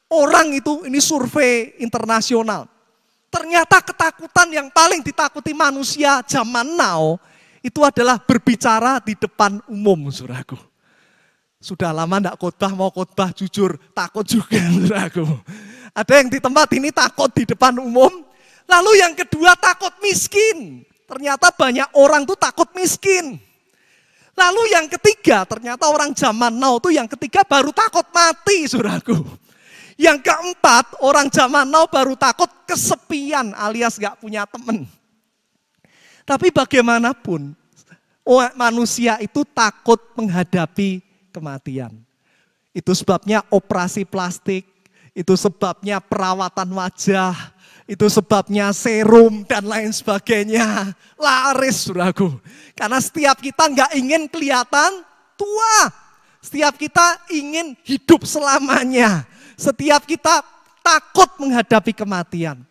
orang itu, ini survei internasional. Ternyata ketakutan yang paling ditakuti manusia zaman now itu adalah berbicara di depan umum, saudaraku. Sudah lama enggak khotbah, mau khotbah jujur takut juga, saudaraku. Ada yang di tempat ini takut di depan umum. Lalu yang kedua takut miskin. Ternyata banyak orang tuh takut miskin. Lalu yang ketiga, ternyata orang zaman now tuh yang ketiga baru takut mati, saudaraku. Yang keempat, orang zaman now baru takut kesepian alias gak punya teman. Tapi bagaimanapun, manusia itu takut menghadapi kematian. Itu sebabnya operasi plastik, itu sebabnya perawatan wajah, itu sebabnya serum dan lain sebagainya. Laris, saudaraku. Karena setiap kita gak ingin kelihatan tua. Setiap kita ingin hidup selamanya. Setiap kita takut menghadapi kematian.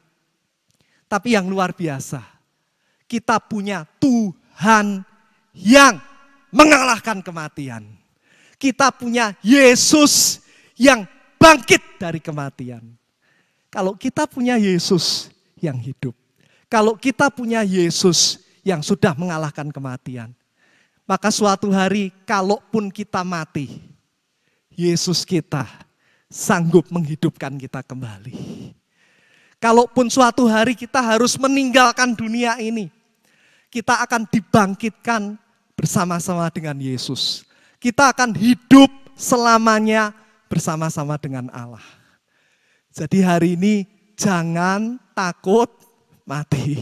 Tapi yang luar biasa, kita punya Tuhan yang mengalahkan kematian. Kita punya Yesus yang bangkit dari kematian. Kalau kita punya Yesus yang hidup, kalau kita punya Yesus yang sudah mengalahkan kematian, maka suatu hari kalaupun kita mati, Yesus kita sanggup menghidupkan kita kembali. Kalaupun suatu hari kita harus meninggalkan dunia ini, kita akan dibangkitkan bersama-sama dengan Yesus. Kita akan hidup selamanya bersama-sama dengan Allah. Jadi hari ini jangan takut mati.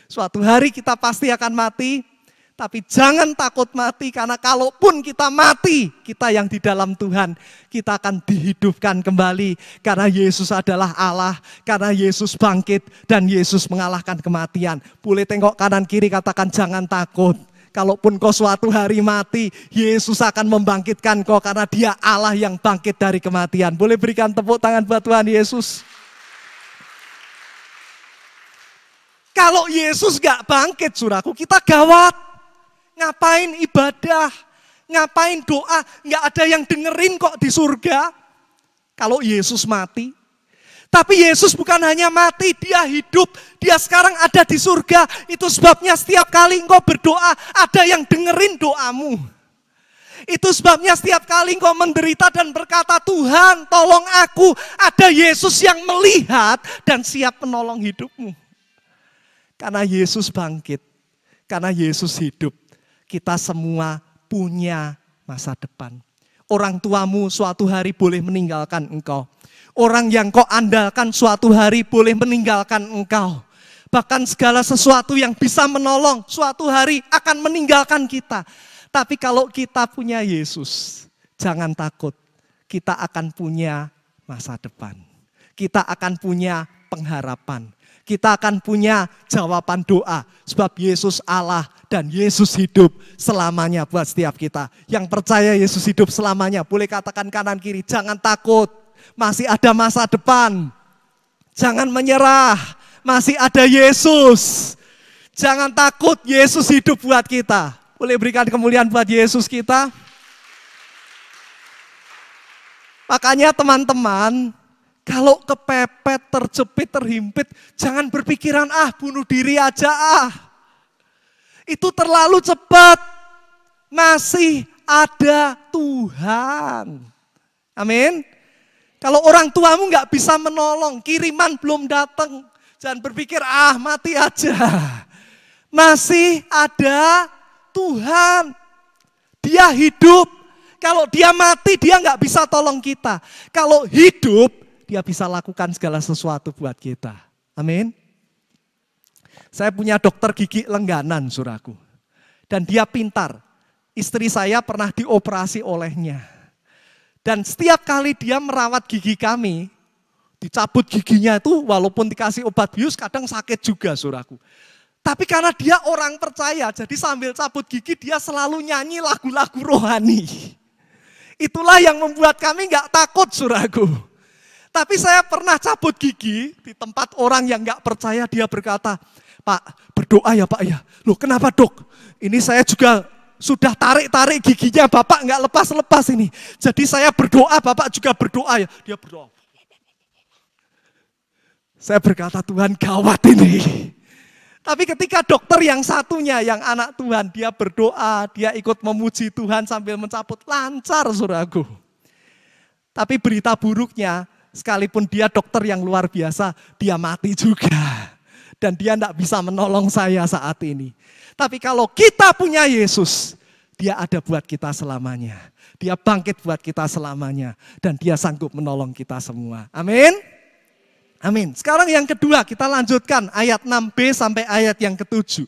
Suatu hari kita pasti akan mati. Tapi jangan takut mati, karena kalaupun kita mati, kita yang di dalam Tuhan, kita akan dihidupkan kembali. Karena Yesus adalah Allah, karena Yesus bangkit dan Yesus mengalahkan kematian. Boleh tengok kanan kiri, katakan jangan takut. Kalaupun kau suatu hari mati, Yesus akan membangkitkan kau karena Dia Allah yang bangkit dari kematian. Boleh berikan tepuk tangan buat Tuhan Yesus. Kalau Yesus gak bangkit, saudaraku, kita gawat. Ngapain ibadah, ngapain doa, nggak ada yang dengerin kok di surga. Kalau Yesus mati. Tapi Yesus bukan hanya mati, dia hidup, dia sekarang ada di surga. Itu sebabnya setiap kali engkau berdoa, ada yang dengerin doamu. Itu sebabnya setiap kali engkau menderita dan berkata, Tuhan tolong aku, ada Yesus yang melihat dan siap menolong hidupmu. Karena Yesus bangkit, karena Yesus hidup. Kita semua punya masa depan. Orang tuamu suatu hari boleh meninggalkan engkau. Orang yang kau andalkan suatu hari boleh meninggalkan engkau. Bahkan segala sesuatu yang bisa menolong suatu hari akan meninggalkan kita. Tapi kalau kita punya Yesus, jangan takut. Kita akan punya masa depan. Kita akan punya pengharapan. Kita akan punya jawaban doa. Sebab Yesus Allah dan Yesus hidup selamanya buat setiap kita. Yang percaya Yesus hidup selamanya, boleh katakan kanan kiri, jangan takut. Masih ada masa depan. Jangan menyerah. masih ada Yesus. Jangan takut, Yesus hidup buat kita. Boleh berikan kemuliaan buat Yesus kita. Makanya teman-teman, kalau kepepet, terjepit, terhimpit, jangan berpikiran bunuh diri aja Itu terlalu cepat. Masih ada Tuhan. Amin. Kalau orang tuamu nggak bisa menolong, kiriman belum datang, jangan berpikir mati aja. Masih ada Tuhan. Dia hidup. Kalau dia mati, dia nggak bisa tolong kita. Kalau hidup, dia bisa lakukan segala sesuatu buat kita. Amin. Saya punya dokter gigi langganan, saudaraku. Dan dia pintar. Istri saya pernah dioperasi olehnya. Dan setiap kali dia merawat gigi kami, dicabut giginya itu walaupun dikasih obat bius kadang sakit juga, saudaraku. Tapi karena dia orang percaya, jadi sambil cabut gigi dia selalu nyanyi lagu-lagu rohani. Itulah yang membuat kami nggak takut, saudaraku. Tapi saya pernah cabut gigi di tempat orang yang nggak percaya, dia berkata, "Pak, berdoa ya Pak ya." "Loh kenapa Dok? Ini saya juga sudah tarik-tarik giginya, Bapak nggak lepas-lepas ini. Jadi saya berdoa, Bapak juga berdoa ya." Dia berdoa. Saya berkata, Tuhan gawat ini. Tapi ketika dokter yang satunya, yang anak Tuhan, dia berdoa, dia ikut memuji Tuhan sambil mencabut, lancar, saudaraku. Tapi berita buruknya, sekalipun dia dokter yang luar biasa, dia mati juga. Dan dia tidak bisa menolong saya saat ini. Tapi kalau kita punya Yesus, dia ada buat kita selamanya. Dia bangkit buat kita selamanya. Dan dia sanggup menolong kita semua. Amin. Amin. Sekarang yang kedua, kita lanjutkan ayat 6b sampai ayat yang ke-7.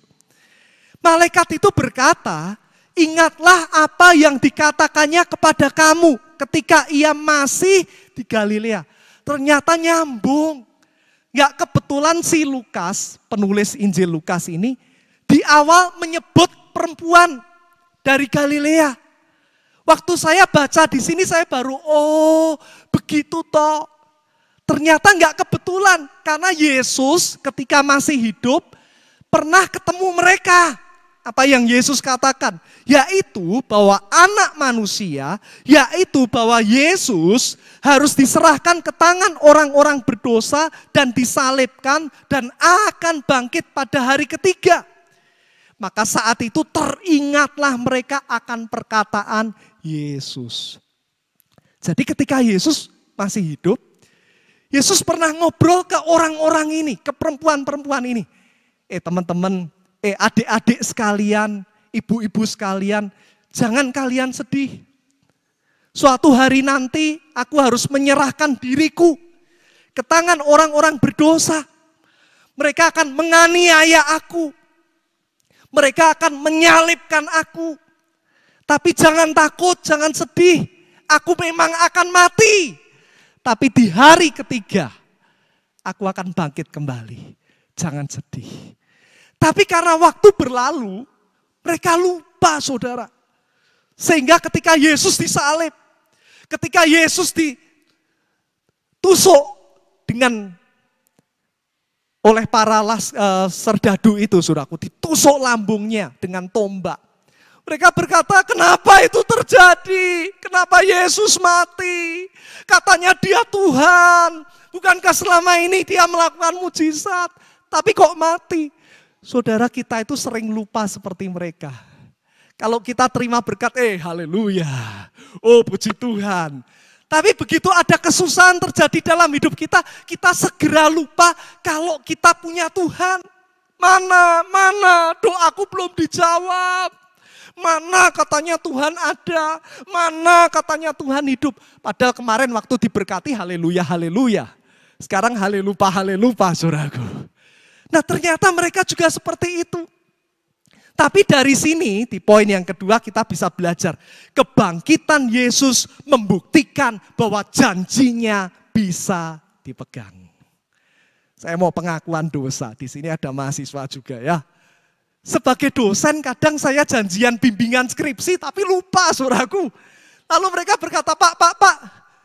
Malaikat itu berkata, ingatlah apa yang dikatakannya kepada kamu ketika ia masih di Galilea. Ternyata nyambung. Gak kebetulan si Lukas, penulis Injil Lukas ini, di awal menyebut perempuan dari Galilea. Waktu saya baca di sini saya baru, begitu toh. Ternyata nggak kebetulan, karena Yesus ketika masih hidup pernah ketemu mereka. Apa yang Yesus katakan? Yaitu bahwa anak manusia, yaitu bahwa Yesus harus diserahkan ke tangan orang-orang berdosa dan disalibkan dan akan bangkit pada hari ketiga. Maka saat itu teringatlah mereka akan perkataan Yesus. Jadi ketika Yesus masih hidup, Yesus pernah ngobrol ke orang-orang ini, ke perempuan-perempuan ini. Teman-teman, adik-adik sekalian, ibu-ibu sekalian, jangan kalian sedih. Suatu hari nanti aku harus menyerahkan diriku ke tangan orang-orang berdosa. Mereka akan menganiaya aku. Mereka akan menyalibkan aku. Tapi jangan takut, jangan sedih. Aku memang akan mati. Tapi di hari ketiga, aku akan bangkit kembali. Jangan sedih. Tapi karena waktu berlalu, mereka lupa, saudara. Sehingga ketika Yesus disalib, ketika Yesus ditusuk oleh para serdadu itu, saudaraku, ditusuk lambungnya dengan tombak. Mereka berkata, kenapa itu terjadi? Kenapa Yesus mati? Katanya dia Tuhan. Bukankah selama ini dia melakukan mujizat? Tapi kok mati? Saudara, kita itu sering lupa seperti mereka. Kalau kita terima berkat, haleluya. Oh puji Tuhan. Tapi begitu ada kesusahan terjadi dalam hidup kita, kita segera lupa kalau kita punya Tuhan. Mana doaku belum dijawab. Mana katanya Tuhan ada. Mana katanya Tuhan hidup. Padahal kemarin waktu diberkati, haleluya, haleluya. Sekarang halelupa, halelupa, saudaraku. Nah ternyata mereka juga seperti itu. Tapi dari sini, di poin yang kedua kita bisa belajar. Kebangkitan Yesus membuktikan bahwa janjinya bisa dipegang. Saya mau pengakuan dosa, di sini ada mahasiswa juga ya. Sebagai dosen kadang saya janjian bimbingan skripsi tapi lupa, saudaraku. Lalu mereka berkata, Pak,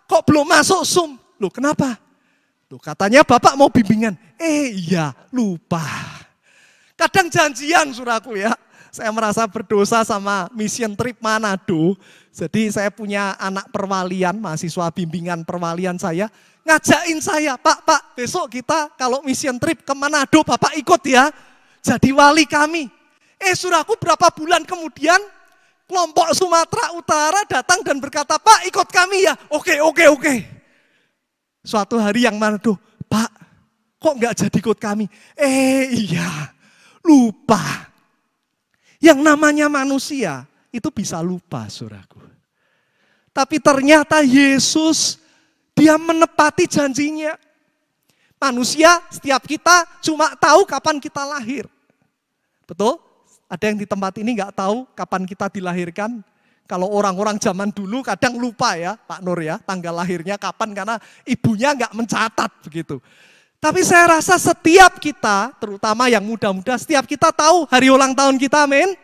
kok belum masuk Zoom? Loh kenapa? Loh, katanya Bapak mau bimbingan. Iya, lupa. Kadang janjian suraku ya. Saya merasa berdosa sama mission trip Manado. Jadi saya punya anak perwalian, mahasiswa bimbingan perwalian saya. Ngajakin saya, Pak, besok kita kalau mission trip ke Manado, Bapak ikut ya. Jadi wali kami. Suraku berapa bulan kemudian, kelompok Sumatera Utara datang dan berkata, Pak ikut kami ya. Oke. Suatu hari yang Manado, Pak kok nggak jadi ikut kami? Iya, lupa. Yang namanya manusia itu bisa lupa, saudaraku. Tapi ternyata Yesus, dia menepati janjinya. Manusia, setiap kita cuma tahu kapan kita lahir. Betul? Ada yang di tempat ini nggak tahu kapan kita dilahirkan? Kalau orang-orang zaman dulu kadang lupa ya, Pak Nur ya, tanggal lahirnya kapan karena ibunya nggak mencatat begitu. Tapi saya rasa setiap kita, terutama yang muda-muda, setiap kita tahu hari ulang tahun kita, amin.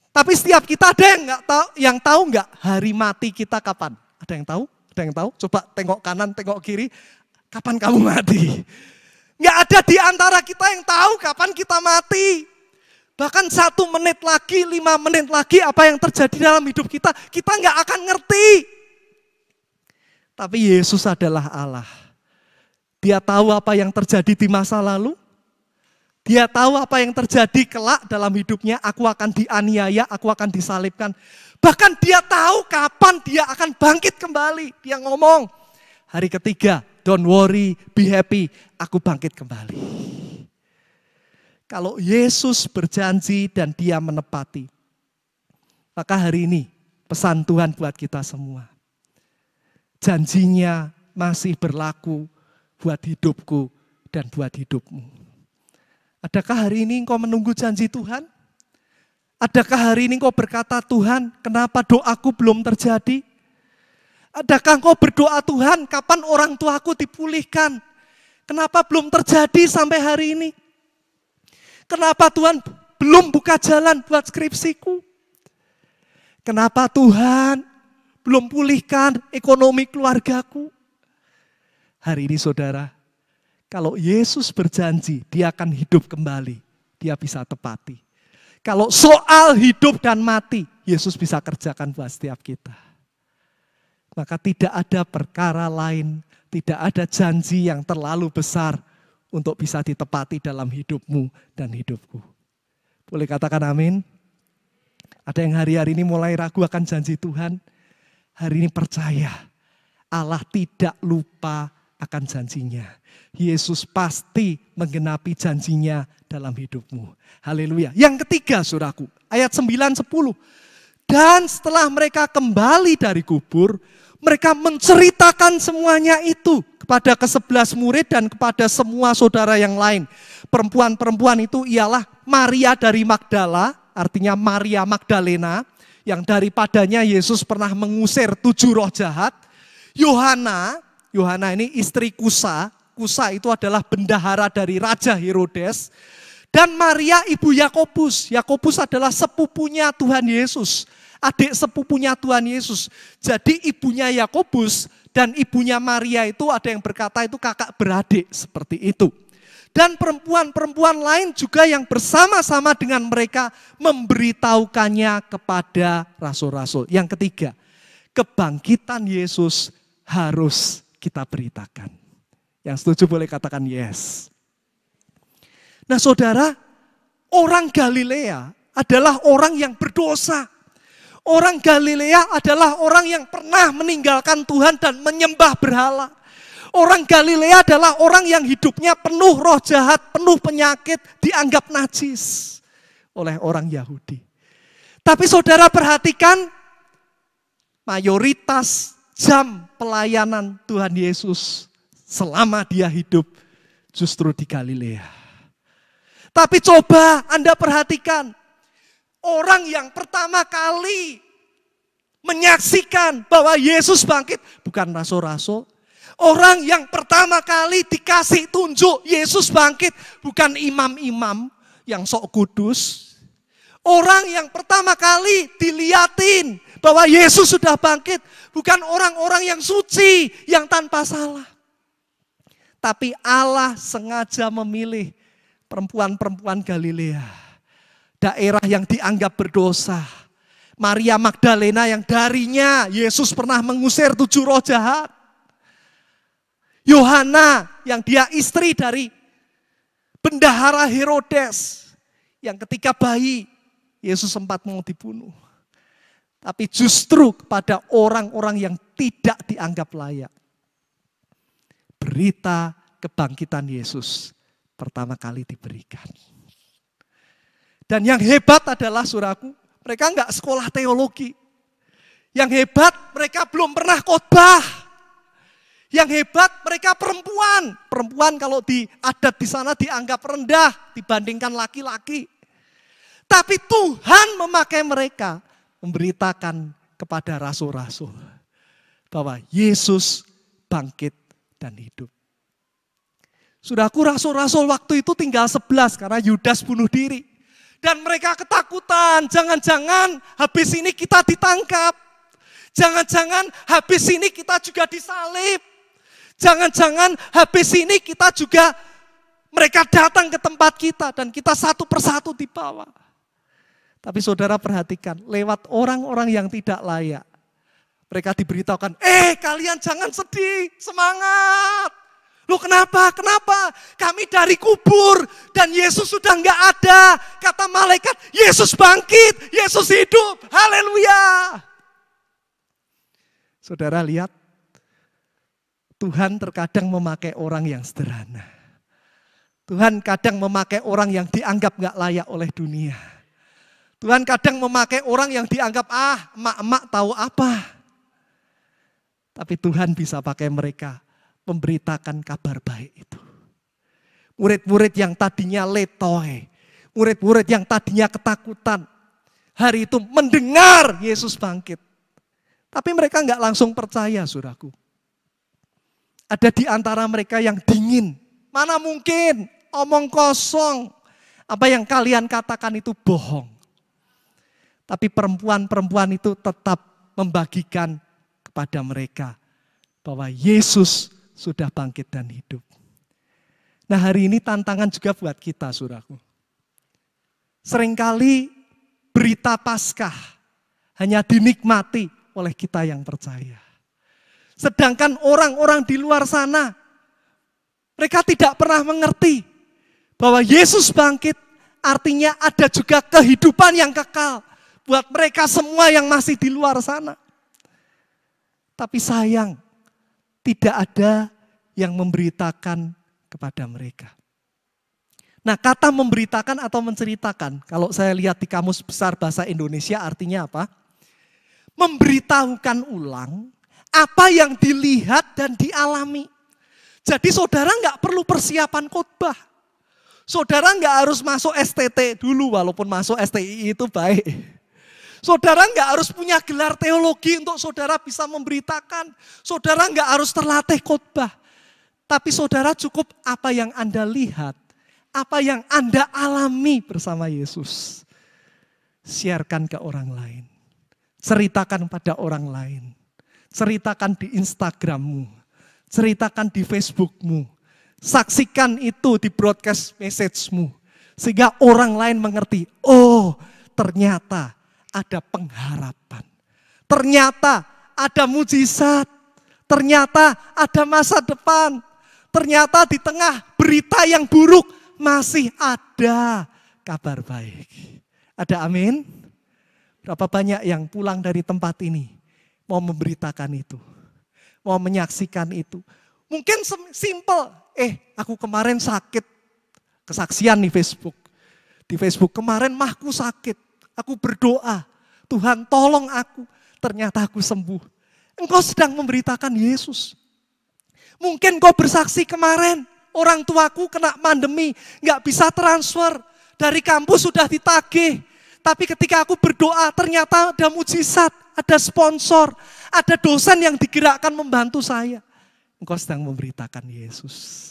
Tapi setiap kita ada yang tahu nggak hari mati kita kapan? Ada yang tahu? Ada yang tahu? Coba tengok kanan, tengok kiri, kapan kamu mati? Nggak ada di antara kita yang tahu kapan kita mati. Bahkan 1 menit lagi, 5 menit lagi apa yang terjadi dalam hidup kita nggak akan ngerti. Tapi Yesus adalah Allah. Dia tahu apa yang terjadi di masa lalu. Dia tahu apa yang terjadi kelak dalam hidupnya. Aku akan dianiaya, aku akan disalibkan. Bahkan dia tahu kapan dia akan bangkit kembali. Dia ngomong, hari ketiga, don't worry, be happy, aku bangkit kembali. Kalau Yesus berjanji dan dia menepati, maka hari ini pesan Tuhan buat kita semua. Janjinya masih berlaku buat hidupku dan buat hidupmu. Adakah hari ini engkau menunggu janji Tuhan? Adakah hari ini engkau berkata, Tuhan, kenapa doaku belum terjadi? Adakah engkau berdoa, Tuhan, kapan orang tuaku dipulihkan? Kenapa belum terjadi sampai hari ini? Kenapa Tuhan belum buka jalan buat skripsiku? Kenapa Tuhan belum pulihkan ekonomi keluargaku? Hari ini saudara, kalau Yesus berjanji dia akan hidup kembali, dia bisa tepati. Kalau soal hidup dan mati, Yesus bisa kerjakan buat setiap kita. Maka tidak ada perkara lain, tidak ada janji yang terlalu besar untuk bisa ditepati dalam hidupmu dan hidupku. Boleh katakan amin? Ada yang hari-hari ini mulai ragu akan janji Tuhan. Hari ini percaya Allah tidak lupa akan janjinya. Yesus pasti menggenapi janjinya dalam hidupmu. Haleluya. Yang ketiga saudaraku, ayat 9-10. Dan setelah mereka kembali dari kubur, mereka menceritakan semuanya itu kepada ke-11 murid dan kepada semua saudara yang lain. Perempuan-perempuan itu ialah Maria dari Magdala, artinya Maria Magdalena, yang daripadanya Yesus pernah mengusir 7 roh jahat. Yohana ini istri Kusa. Kusa itu adalah bendahara dari Raja Herodes. Dan Maria ibu Yakobus. Yakobus adalah sepupunya Tuhan Yesus. Adik sepupunya Tuhan Yesus. Jadi ibunya Yakobus dan ibunya Maria itu ada yang berkata itu kakak beradik seperti itu. Dan perempuan-perempuan lain juga yang bersama-sama dengan mereka memberitahukannya kepada rasul-rasul. Yang ketiga, kebangkitan Yesus harus kita beritakan. Yang setuju boleh katakan yes. Nah saudara, orang Galilea adalah orang yang berdosa. Orang Galilea adalah orang yang pernah meninggalkan Tuhan dan menyembah berhala. Orang Galilea adalah orang yang hidupnya penuh roh jahat, penuh penyakit, dianggap najis oleh orang Yahudi. Tapi saudara perhatikan, mayoritas jam pelayanan Tuhan Yesus selama dia hidup justru di Galilea. Tapi coba Anda perhatikan, orang yang pertama kali menyaksikan bahwa Yesus bangkit bukan rasul-rasul. Orang yang pertama kali dikasih tunjuk Yesus bangkit bukan imam-imam yang sok kudus. Orang yang pertama kali diliatin bahwa Yesus sudah bangkit bukan orang-orang yang suci, yang tanpa salah. Tapi Allah sengaja memilih perempuan-perempuan Galilea. Daerah yang dianggap berdosa. Maria Magdalena yang darinya Yesus pernah mengusir 7 roh jahat. Yohana yang dia istri dari bendahara Herodes. Yang ketika bayi Yesus sempat mau dibunuh. Tapi justru kepada orang-orang yang tidak dianggap layak. Berita kebangkitan Yesus pertama kali diberikan. Dan yang hebat adalah saudaraku, mereka enggak sekolah teologi. Yang hebat mereka belum pernah khotbah. Yang hebat mereka perempuan. Perempuan kalau di adat di sana dianggap rendah dibandingkan laki-laki. Tapi Tuhan memakai mereka memberitakan kepada rasul-rasul bahwa Yesus bangkit dan hidup. Saudaraku, rasul-rasul waktu itu tinggal 11 karena Yudas bunuh diri. Dan mereka ketakutan, jangan-jangan habis ini kita ditangkap. Jangan-jangan habis ini kita juga disalib. Jangan-jangan habis ini kita juga, mereka datang ke tempat kita dan kita satu persatu dibawa. Tapi saudara perhatikan, lewat orang-orang yang tidak layak. Mereka diberitahukan, kalian jangan sedih, semangat. Loh kenapa? Kenapa? Kami dari kubur dan Yesus sudah enggak ada. Kata malaikat, Yesus bangkit, Yesus hidup. Haleluya. Saudara lihat, Tuhan terkadang memakai orang yang sederhana. Tuhan kadang memakai orang yang dianggap enggak layak oleh dunia. Tuhan kadang memakai orang yang dianggap, emak-emak tahu apa. Tapi Tuhan bisa pakai mereka memberitakan kabar baik itu. Murid-murid yang tadinya letoy, murid-murid yang tadinya ketakutan, hari itu mendengar Yesus bangkit. Tapi mereka enggak langsung percaya, saudaraku. Ada di antara mereka yang dingin. Mana mungkin, omong kosong. Apa yang kalian katakan itu bohong. Tapi perempuan-perempuan itu tetap membagikan kepada mereka bahwa Yesus sudah bangkit dan hidup. Nah, hari ini tantangan juga buat kita, saudaraku. Seringkali berita Paskah hanya dinikmati oleh kita yang percaya. Sedangkan orang-orang di luar sana, mereka tidak pernah mengerti bahwa Yesus bangkit artinya ada juga kehidupan yang kekal buat mereka semua yang masih di luar sana. Tapi sayang, tidak ada yang memberitakan kepada mereka. Nah, kata memberitakan atau menceritakan, kalau saya lihat di Kamus Besar Bahasa Indonesia artinya apa? Memberitahukan ulang apa yang dilihat dan dialami. Jadi saudara nggak perlu persiapan khotbah. Saudara nggak harus masuk STT dulu, walaupun masuk STI itu baik. Saudara nggak harus punya gelar teologi untuk saudara bisa memberitakan. Saudara nggak harus terlatih khotbah. Tapi saudara cukup apa yang Anda lihat, apa yang Anda alami bersama Yesus. Siarkan ke orang lain. Ceritakan pada orang lain. Ceritakan di Instagrammu. Ceritakan di Facebookmu. Saksikan itu di broadcast message-mu. Sehingga orang lain mengerti, oh ternyata ada pengharapan. Ternyata ada mujizat. Ternyata ada masa depan. Ternyata di tengah berita yang buruk masih ada kabar baik. Ada amin? Berapa banyak yang pulang dari tempat ini mau memberitakan itu. Mau menyaksikan itu. Mungkin simple. Aku kemarin sakit. Kesaksian di Facebook. Di Facebook kemarin mahku sakit. Aku berdoa, Tuhan tolong aku, ternyata aku sembuh. Engkau sedang memberitakan Yesus. Mungkin kau bersaksi kemarin, orang tuaku kena pandemi, gak bisa transfer, dari kampus sudah ditagih. Tapi ketika aku berdoa, ternyata ada mujizat, ada sponsor, ada dosen yang digerakkan membantu saya. Engkau sedang memberitakan Yesus.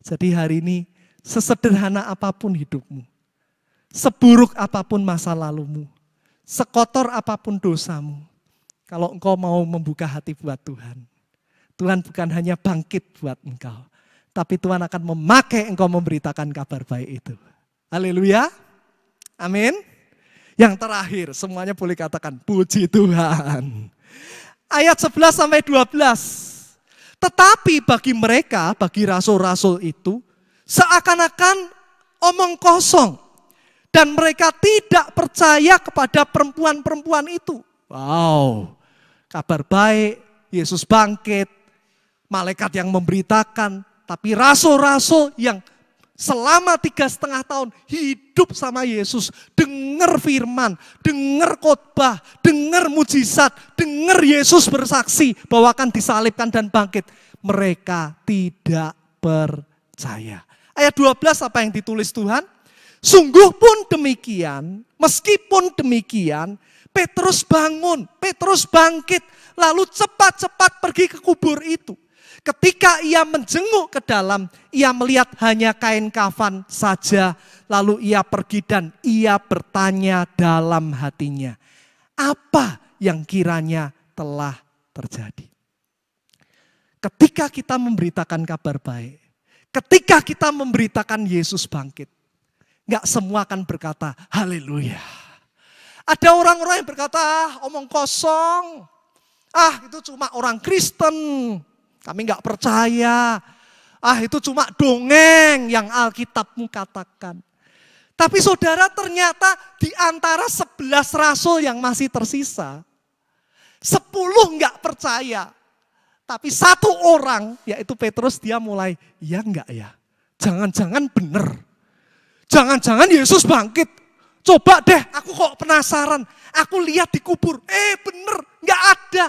Jadi hari ini, sesederhana apapun hidupmu, seburuk apapun masa lalumu, sekotor apapun dosamu, kalau engkau mau membuka hati buat Tuhan, Tuhan bukan hanya bangkit buat engkau, tapi Tuhan akan memakai engkau memberitakan kabar baik itu. Haleluya. Amin. Yang terakhir, semuanya boleh katakan puji Tuhan. Ayat 11 sampai 12. Tetapi bagi mereka, bagi rasul-rasul itu, seakan-akan omong kosong. Dan mereka tidak percaya kepada perempuan-perempuan itu. Wow, kabar baik, Yesus bangkit, malaikat yang memberitakan, tapi rasul-rasul yang selama 3,5 tahun hidup sama Yesus, dengar firman, dengar khotbah, dengar mujizat, dengar Yesus bersaksi bahwa akan disalibkan dan bangkit. Mereka tidak percaya. Ayat 12 apa yang ditulis Tuhan? Sungguh pun demikian, meskipun demikian, Petrus bangun, Petrus bangkit, lalu cepat-cepat pergi ke kubur itu. Ketika ia menjenguk ke dalam, ia melihat hanya kain kafan saja. Lalu ia pergi dan ia bertanya dalam hatinya, apa yang kiranya telah terjadi? Ketika kita memberitakan kabar baik, ketika kita memberitakan Yesus bangkit, gak semua akan berkata haleluya. Ada orang-orang yang berkata omong kosong, itu cuma orang Kristen, kami gak percaya. Itu cuma dongeng yang Alkitabmu katakan. Tapi saudara, ternyata di antara 11 rasul yang masih tersisa, 10 gak percaya. Tapi 1 orang, yaitu Petrus, dia mulai, ya enggak ya, jangan-jangan benar. Jangan-jangan Yesus bangkit. Coba deh, aku kok penasaran. Aku lihat di kubur, bener, gak ada.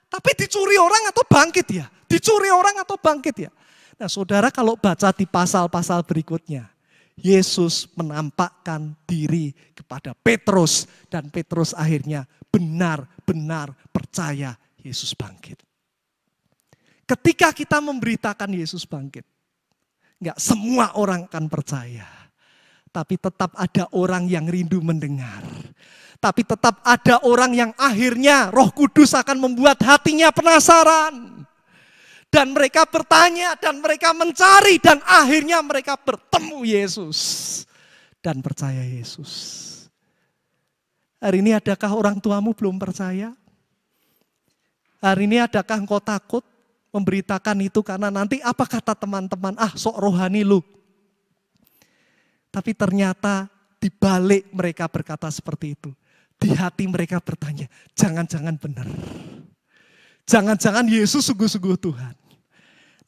Tapi dicuri orang atau bangkit ya? Dicuri orang atau bangkit ya? Nah saudara, kalau baca di pasal-pasal berikutnya, Yesus menampakkan diri kepada Petrus. Dan Petrus akhirnya benar-benar percaya Yesus bangkit. Ketika kita memberitakan Yesus bangkit, gak semua orang akan percaya. Tapi tetap ada orang yang rindu mendengar. Tapi tetap ada orang yang akhirnya Roh Kudus akan membuat hatinya penasaran. Dan mereka bertanya dan mereka mencari dan akhirnya mereka bertemu Yesus. Dan percaya Yesus. Hari ini adakah orang tuamu belum percaya? Hari ini adakah engkau takut memberitakan itu karena nanti apa kata teman-teman? Sok rohani lu. Tapi ternyata di balik mereka berkata seperti itu. Di hati mereka bertanya, jangan-jangan benar. Jangan-jangan Yesus sungguh-sungguh Tuhan.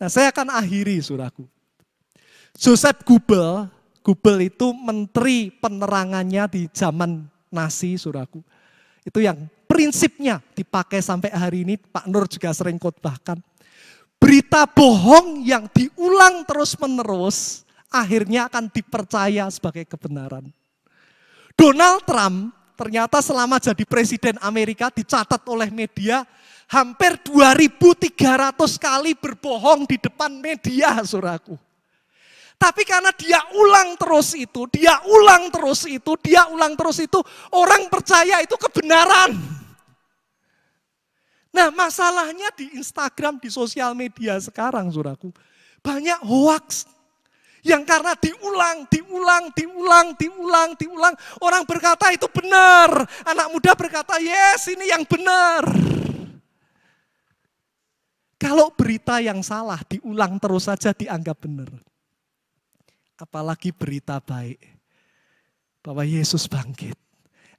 Nah saya akan akhiri saudaraku. Joseph Goebbels itu menteri penerangannya di zaman Nazi saudaraku. Itu yang prinsipnya dipakai sampai hari ini, Pak Nur juga sering khotbahkan. Berita bohong yang diulang terus-menerus, akhirnya akan dipercaya sebagai kebenaran. Donald Trump ternyata selama jadi presiden Amerika dicatat oleh media hampir 2.300 kali berbohong di depan media, saudaraku. Tapi karena dia ulang terus itu, orang percaya itu kebenaran. Nah masalahnya di Instagram, di sosial media sekarang, saudaraku, banyak hoax. Yang karena diulang, orang berkata itu benar. Anak muda berkata, yes ini yang benar. Kalau berita yang salah diulang terus saja dianggap benar. Apalagi berita baik, bahwa Yesus bangkit.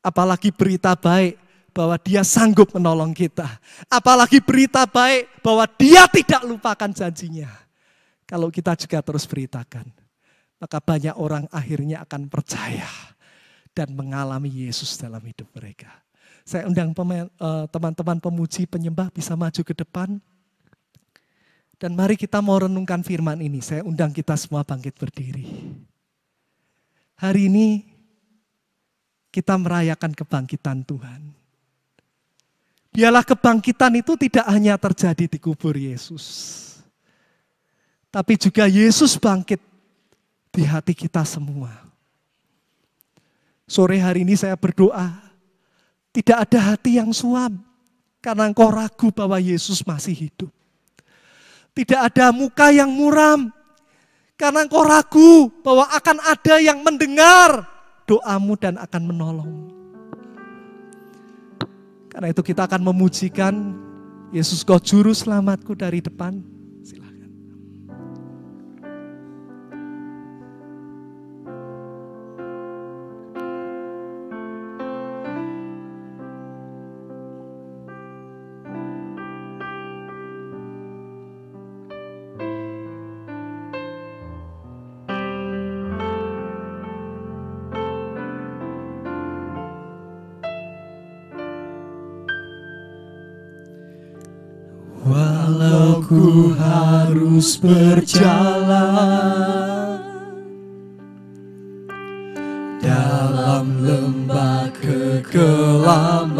Apalagi berita baik, bahwa dia sanggup menolong kita. Apalagi berita baik, bahwa dia tidak lupakan janjinya. Kalau kita juga terus beritakan, maka banyak orang akhirnya akan percaya dan mengalami Yesus dalam hidup mereka. Saya undang teman-teman pemuji penyembah bisa maju ke depan. Dan mari kita mau renungkan firman ini. Saya undang kita semua bangkit berdiri. Hari ini kita merayakan kebangkitan Tuhan. Biarlah kebangkitan itu tidak hanya terjadi di kubur Yesus. Tapi juga Yesus bangkit di hati kita semua. Sore hari ini saya berdoa, tidak ada hati yang suam karena engkau ragu bahwa Yesus masih hidup. Tidak ada muka yang muram. Karena engkau ragu bahwa akan ada yang mendengar doamu dan akan menolongmu. Karena itu kita akan memujikan Yesus, Kau juru selamatku dari depan. Silakan. Walau ku harus berjalan dalam lembah kegelapan,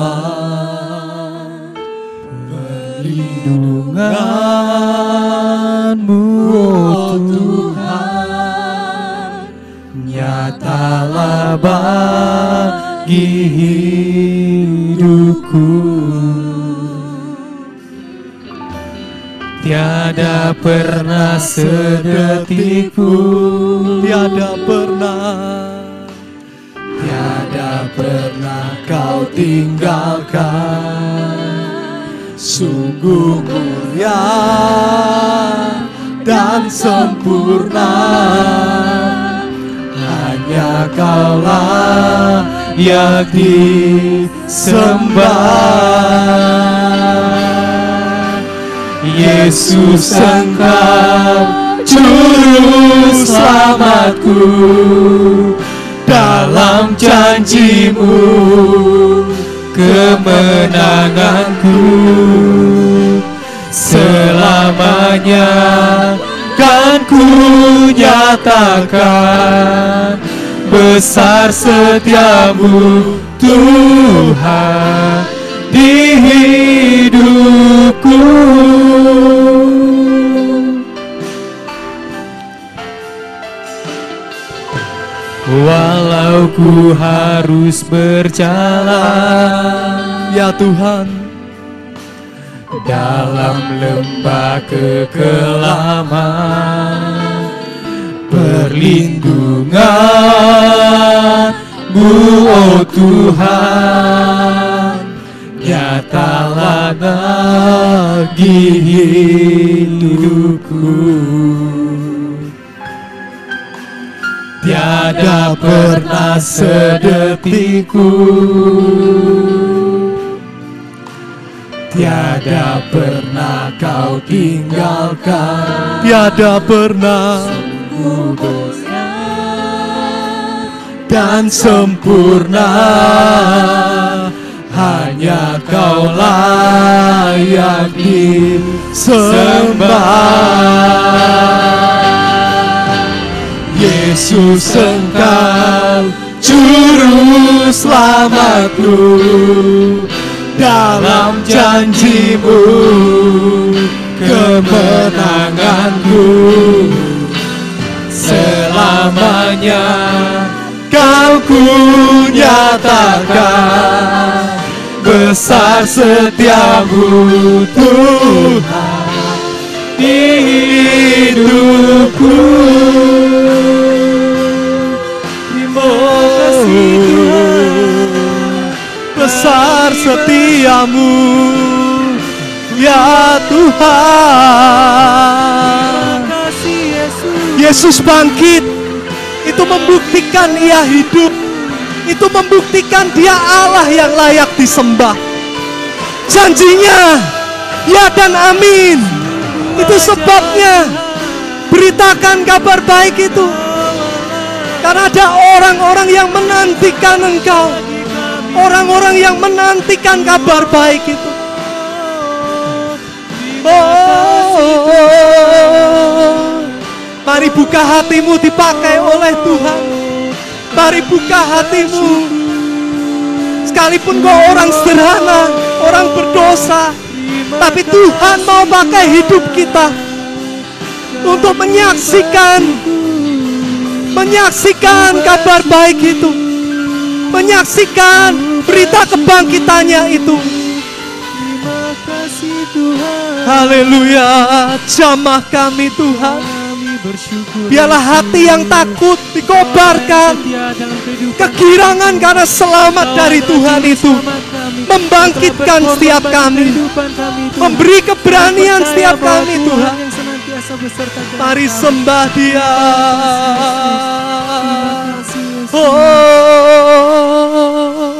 perlindungan-Mu, oh Tuhan, nyatalah bagi hidupku.
Tiada pernah sedetik pun,
tiada pernah Kau tinggalkan. Sungguh mulia dan sempurna, hanya Kaulah yang disembah. Yesus, Engkau juru selamatku, dalam janji-Mu kemenanganku. Selamanya kan ku nyatakan besar setia-Mu Tuhan di hidupku. Walau ku harus berjalan, ya Tuhan,
dalam lembah kekelaman, perlindungan-Mu, oh Tuhan, nyatalah bagi hidupku. Tiada pernah sedetik pun, tiada pernah Kau tinggalkan.
tiada pernah dan sempurna, hanya Kaulah yang disembah. Yesus, Engkau juru selamatku, dalam janji-Mu kemenanganku. Selamanya Kau ku nyatakan besar setia-Mu Tuhan di hidupku. Terima kasih Tuhan, besar setia-Mu ya Tuhan. Terima kasih Yesus. Yesus bangkit, itu membuktikan Ia hidup, itu membuktikan Dia Allah yang layak disembah. Janjinya ya dan amin. Itu sebabnya beritakan kabar baik itu, karena ada orang-orang yang menantikan Engkau, orang-orang yang menantikan kabar baik itu. Mari buka hatimu dipakai oleh Tuhan. Mari buka hatimu. Sekalipun kau orang sederhana, orang berdosa, tapi Tuhan mau pakai hidup kita untuk menyaksikan kabar baik itu, menyaksikan berita kebangkitannya itu. Terima kasih Tuhan. Haleluya. Jamah kami Tuhan. Biarlah hati yang takut dikobarkan. Kegirangan karena selamat dari Tuhan itu membangkitkan setiap kami, memberi keberanian setiap kami Tuhan. Mari sembah Dia.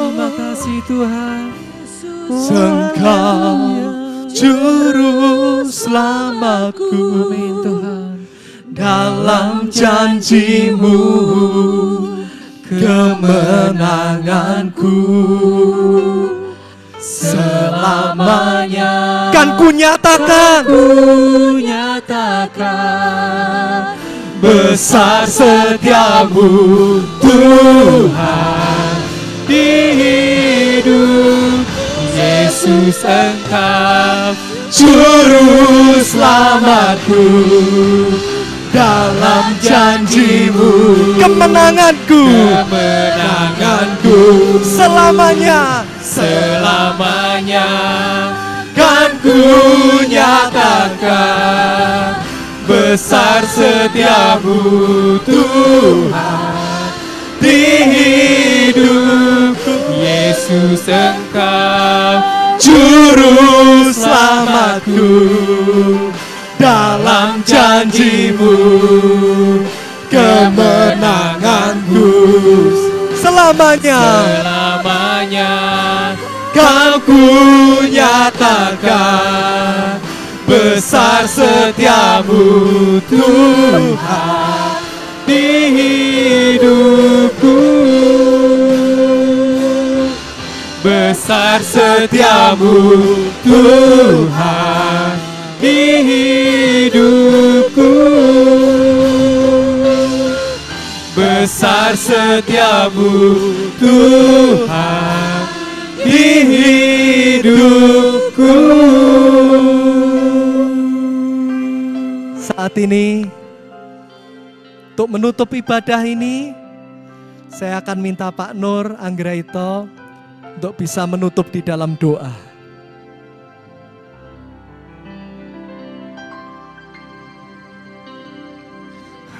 Terima kasih Tuhan.
Engkau juru selamatku.
Amin Tuhan.
Dalam janji-Mu kemenanganku selamanya. Kan ku nyatakan, besar setiamu Tuhan di hidup Yesus. Engkau juru selamatku. Dalam janji-Mu kemenanganku selamanya kan ku nyatakan besar setiamu Tuhan di hidupku. Yesus Engkau juru selamatku. Dalam janji-Mu kemenanganku selamanya Kau ku nyatakan besar setiamu Tuhan di hidupku. Besar setiamu Tuhan di hidupku. Besar setiamu Tuhan di hidupku. Saat ini untuk menutup ibadah ini, saya akan minta Pak Nur Anggraito untuk bisa menutup di dalam doa.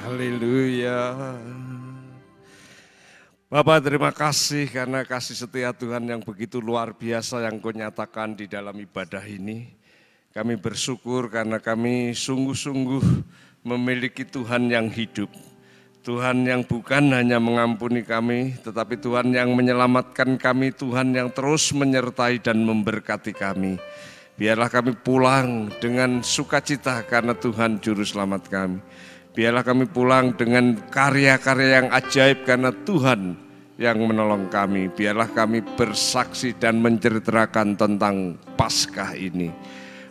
Haleluya. Bapak, terima kasih karena kasih setia Tuhan yang begitu luar biasa yang Kau nyatakan di dalam ibadah ini. Kami bersyukur karena kami sungguh-sungguh memiliki Tuhan yang hidup. Tuhan yang bukan hanya mengampuni kami, tetapi Tuhan yang menyelamatkan kami, Tuhan yang terus menyertai dan memberkati kami. Biarlah kami pulang dengan sukacita karena Tuhan Juru Selamat kami. Biarlah kami pulang dengan karya-karya yang ajaib karena Tuhan yang menolong kami. Biarlah kami bersaksi dan menceritakan tentang Paskah ini.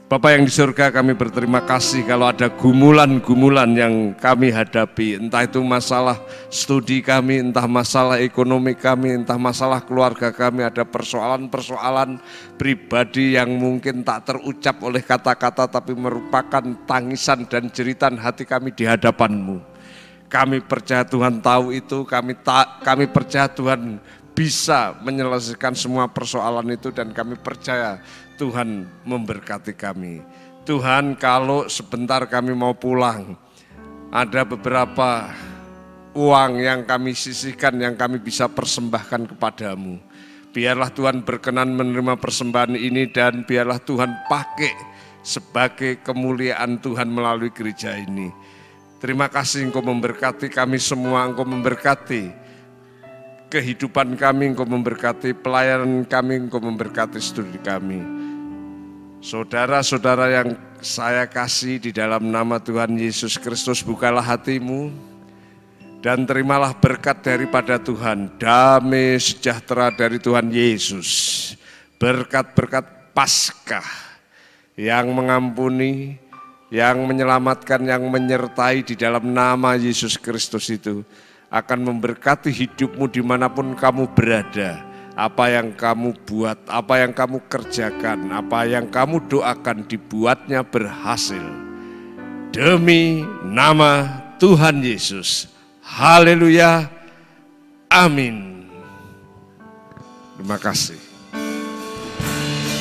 Bapa yang di surga, kami berterima kasih kalau ada gumulan-gumulan yang kami hadapi. Entah itu masalah studi kami, entah masalah ekonomi kami, entah masalah keluarga kami. Ada persoalan-persoalan pribadi yang mungkin tak terucap oleh kata-kata, tapi merupakan tangisan dan jeritan hati kami di hadapan-Mu. Kami percaya Tuhan tahu itu, kami percaya Tuhan bisa menyelesaikan semua persoalan itu, dan kami percaya Tuhan memberkati kami. Tuhan, kalau sebentar kami mau pulang, ada beberapa uang yang kami sisihkan yang kami bisa persembahkan kepadamu. Biarlah Tuhan berkenan menerima persembahan ini, dan biarlah Tuhan pakai sebagai kemuliaan Tuhan melalui gereja ini. Terima kasih Engkau memberkati kami semua, Engkau memberkati kehidupan kami, Engkau memberkati pelayanan kami, Engkau memberkati studi kami. Saudara-saudara yang saya kasih di dalam nama Tuhan Yesus Kristus, bukalah hatimu dan terimalah berkat daripada Tuhan, damai sejahtera dari Tuhan Yesus, berkat-berkat Paskah yang mengampuni, yang menyelamatkan, yang menyertai di dalam nama Yesus Kristus itu akan memberkati hidupmu dimanapun kamu berada. Apa yang kamu buat, apa yang kamu kerjakan, apa yang kamu doakan dibuatnya berhasil. Demi nama Tuhan Yesus. Haleluya. Amin. Terima kasih.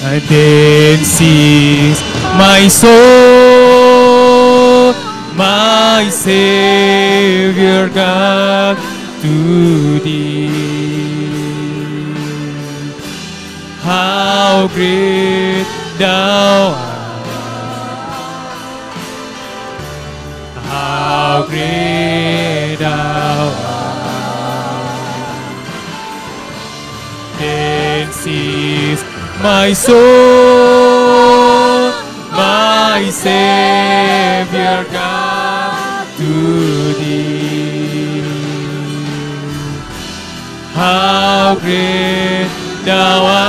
Then sings my soul, my Savior God, to thee. How great thou art, how great thou art. Then sings my soul, my Savior God, to thee. How great thou art,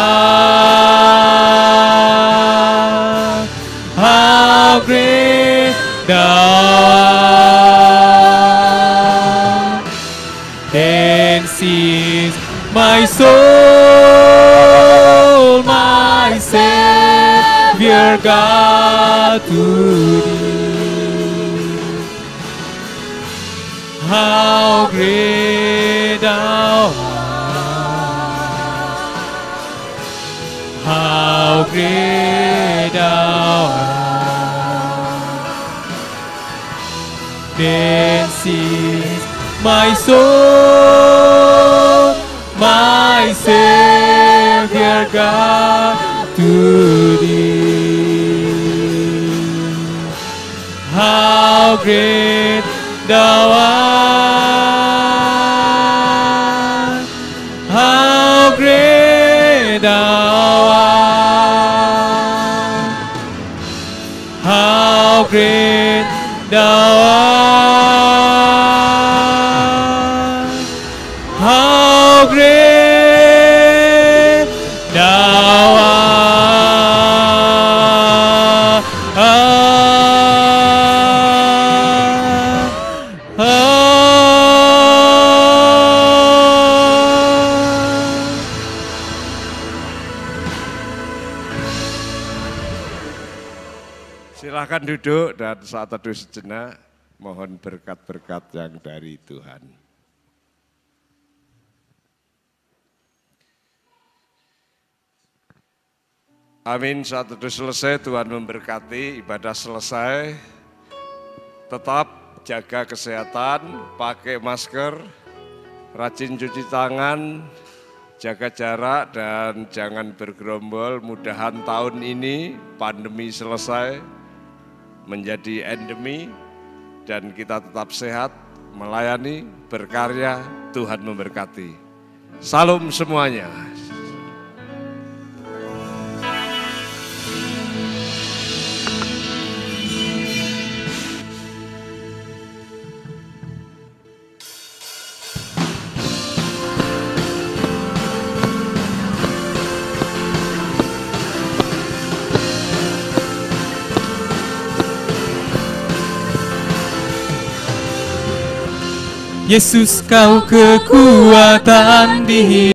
how great thou art. Then sings my soul, my Savior God, to thee. How great thou art, how great thou art. Then sings my soul, my Savior God, to thee. How great thou art, how great thou art, how great thou art, how great thou art.
Silakan duduk dan saat teduh sejenak, mohon berkat-berkat yang dari Tuhan. Amin, saat teduh selesai, Tuhan memberkati, ibadah selesai. Tetap jaga kesehatan, pakai masker, rajin cuci tangan, jaga jarak dan jangan bergerombol. Mudahan tahun ini pandemi selesai menjadi endemi dan kita tetap sehat, melayani, berkarya, Tuhan memberkati. Salam semuanya.
Yesus, kau kekuatan di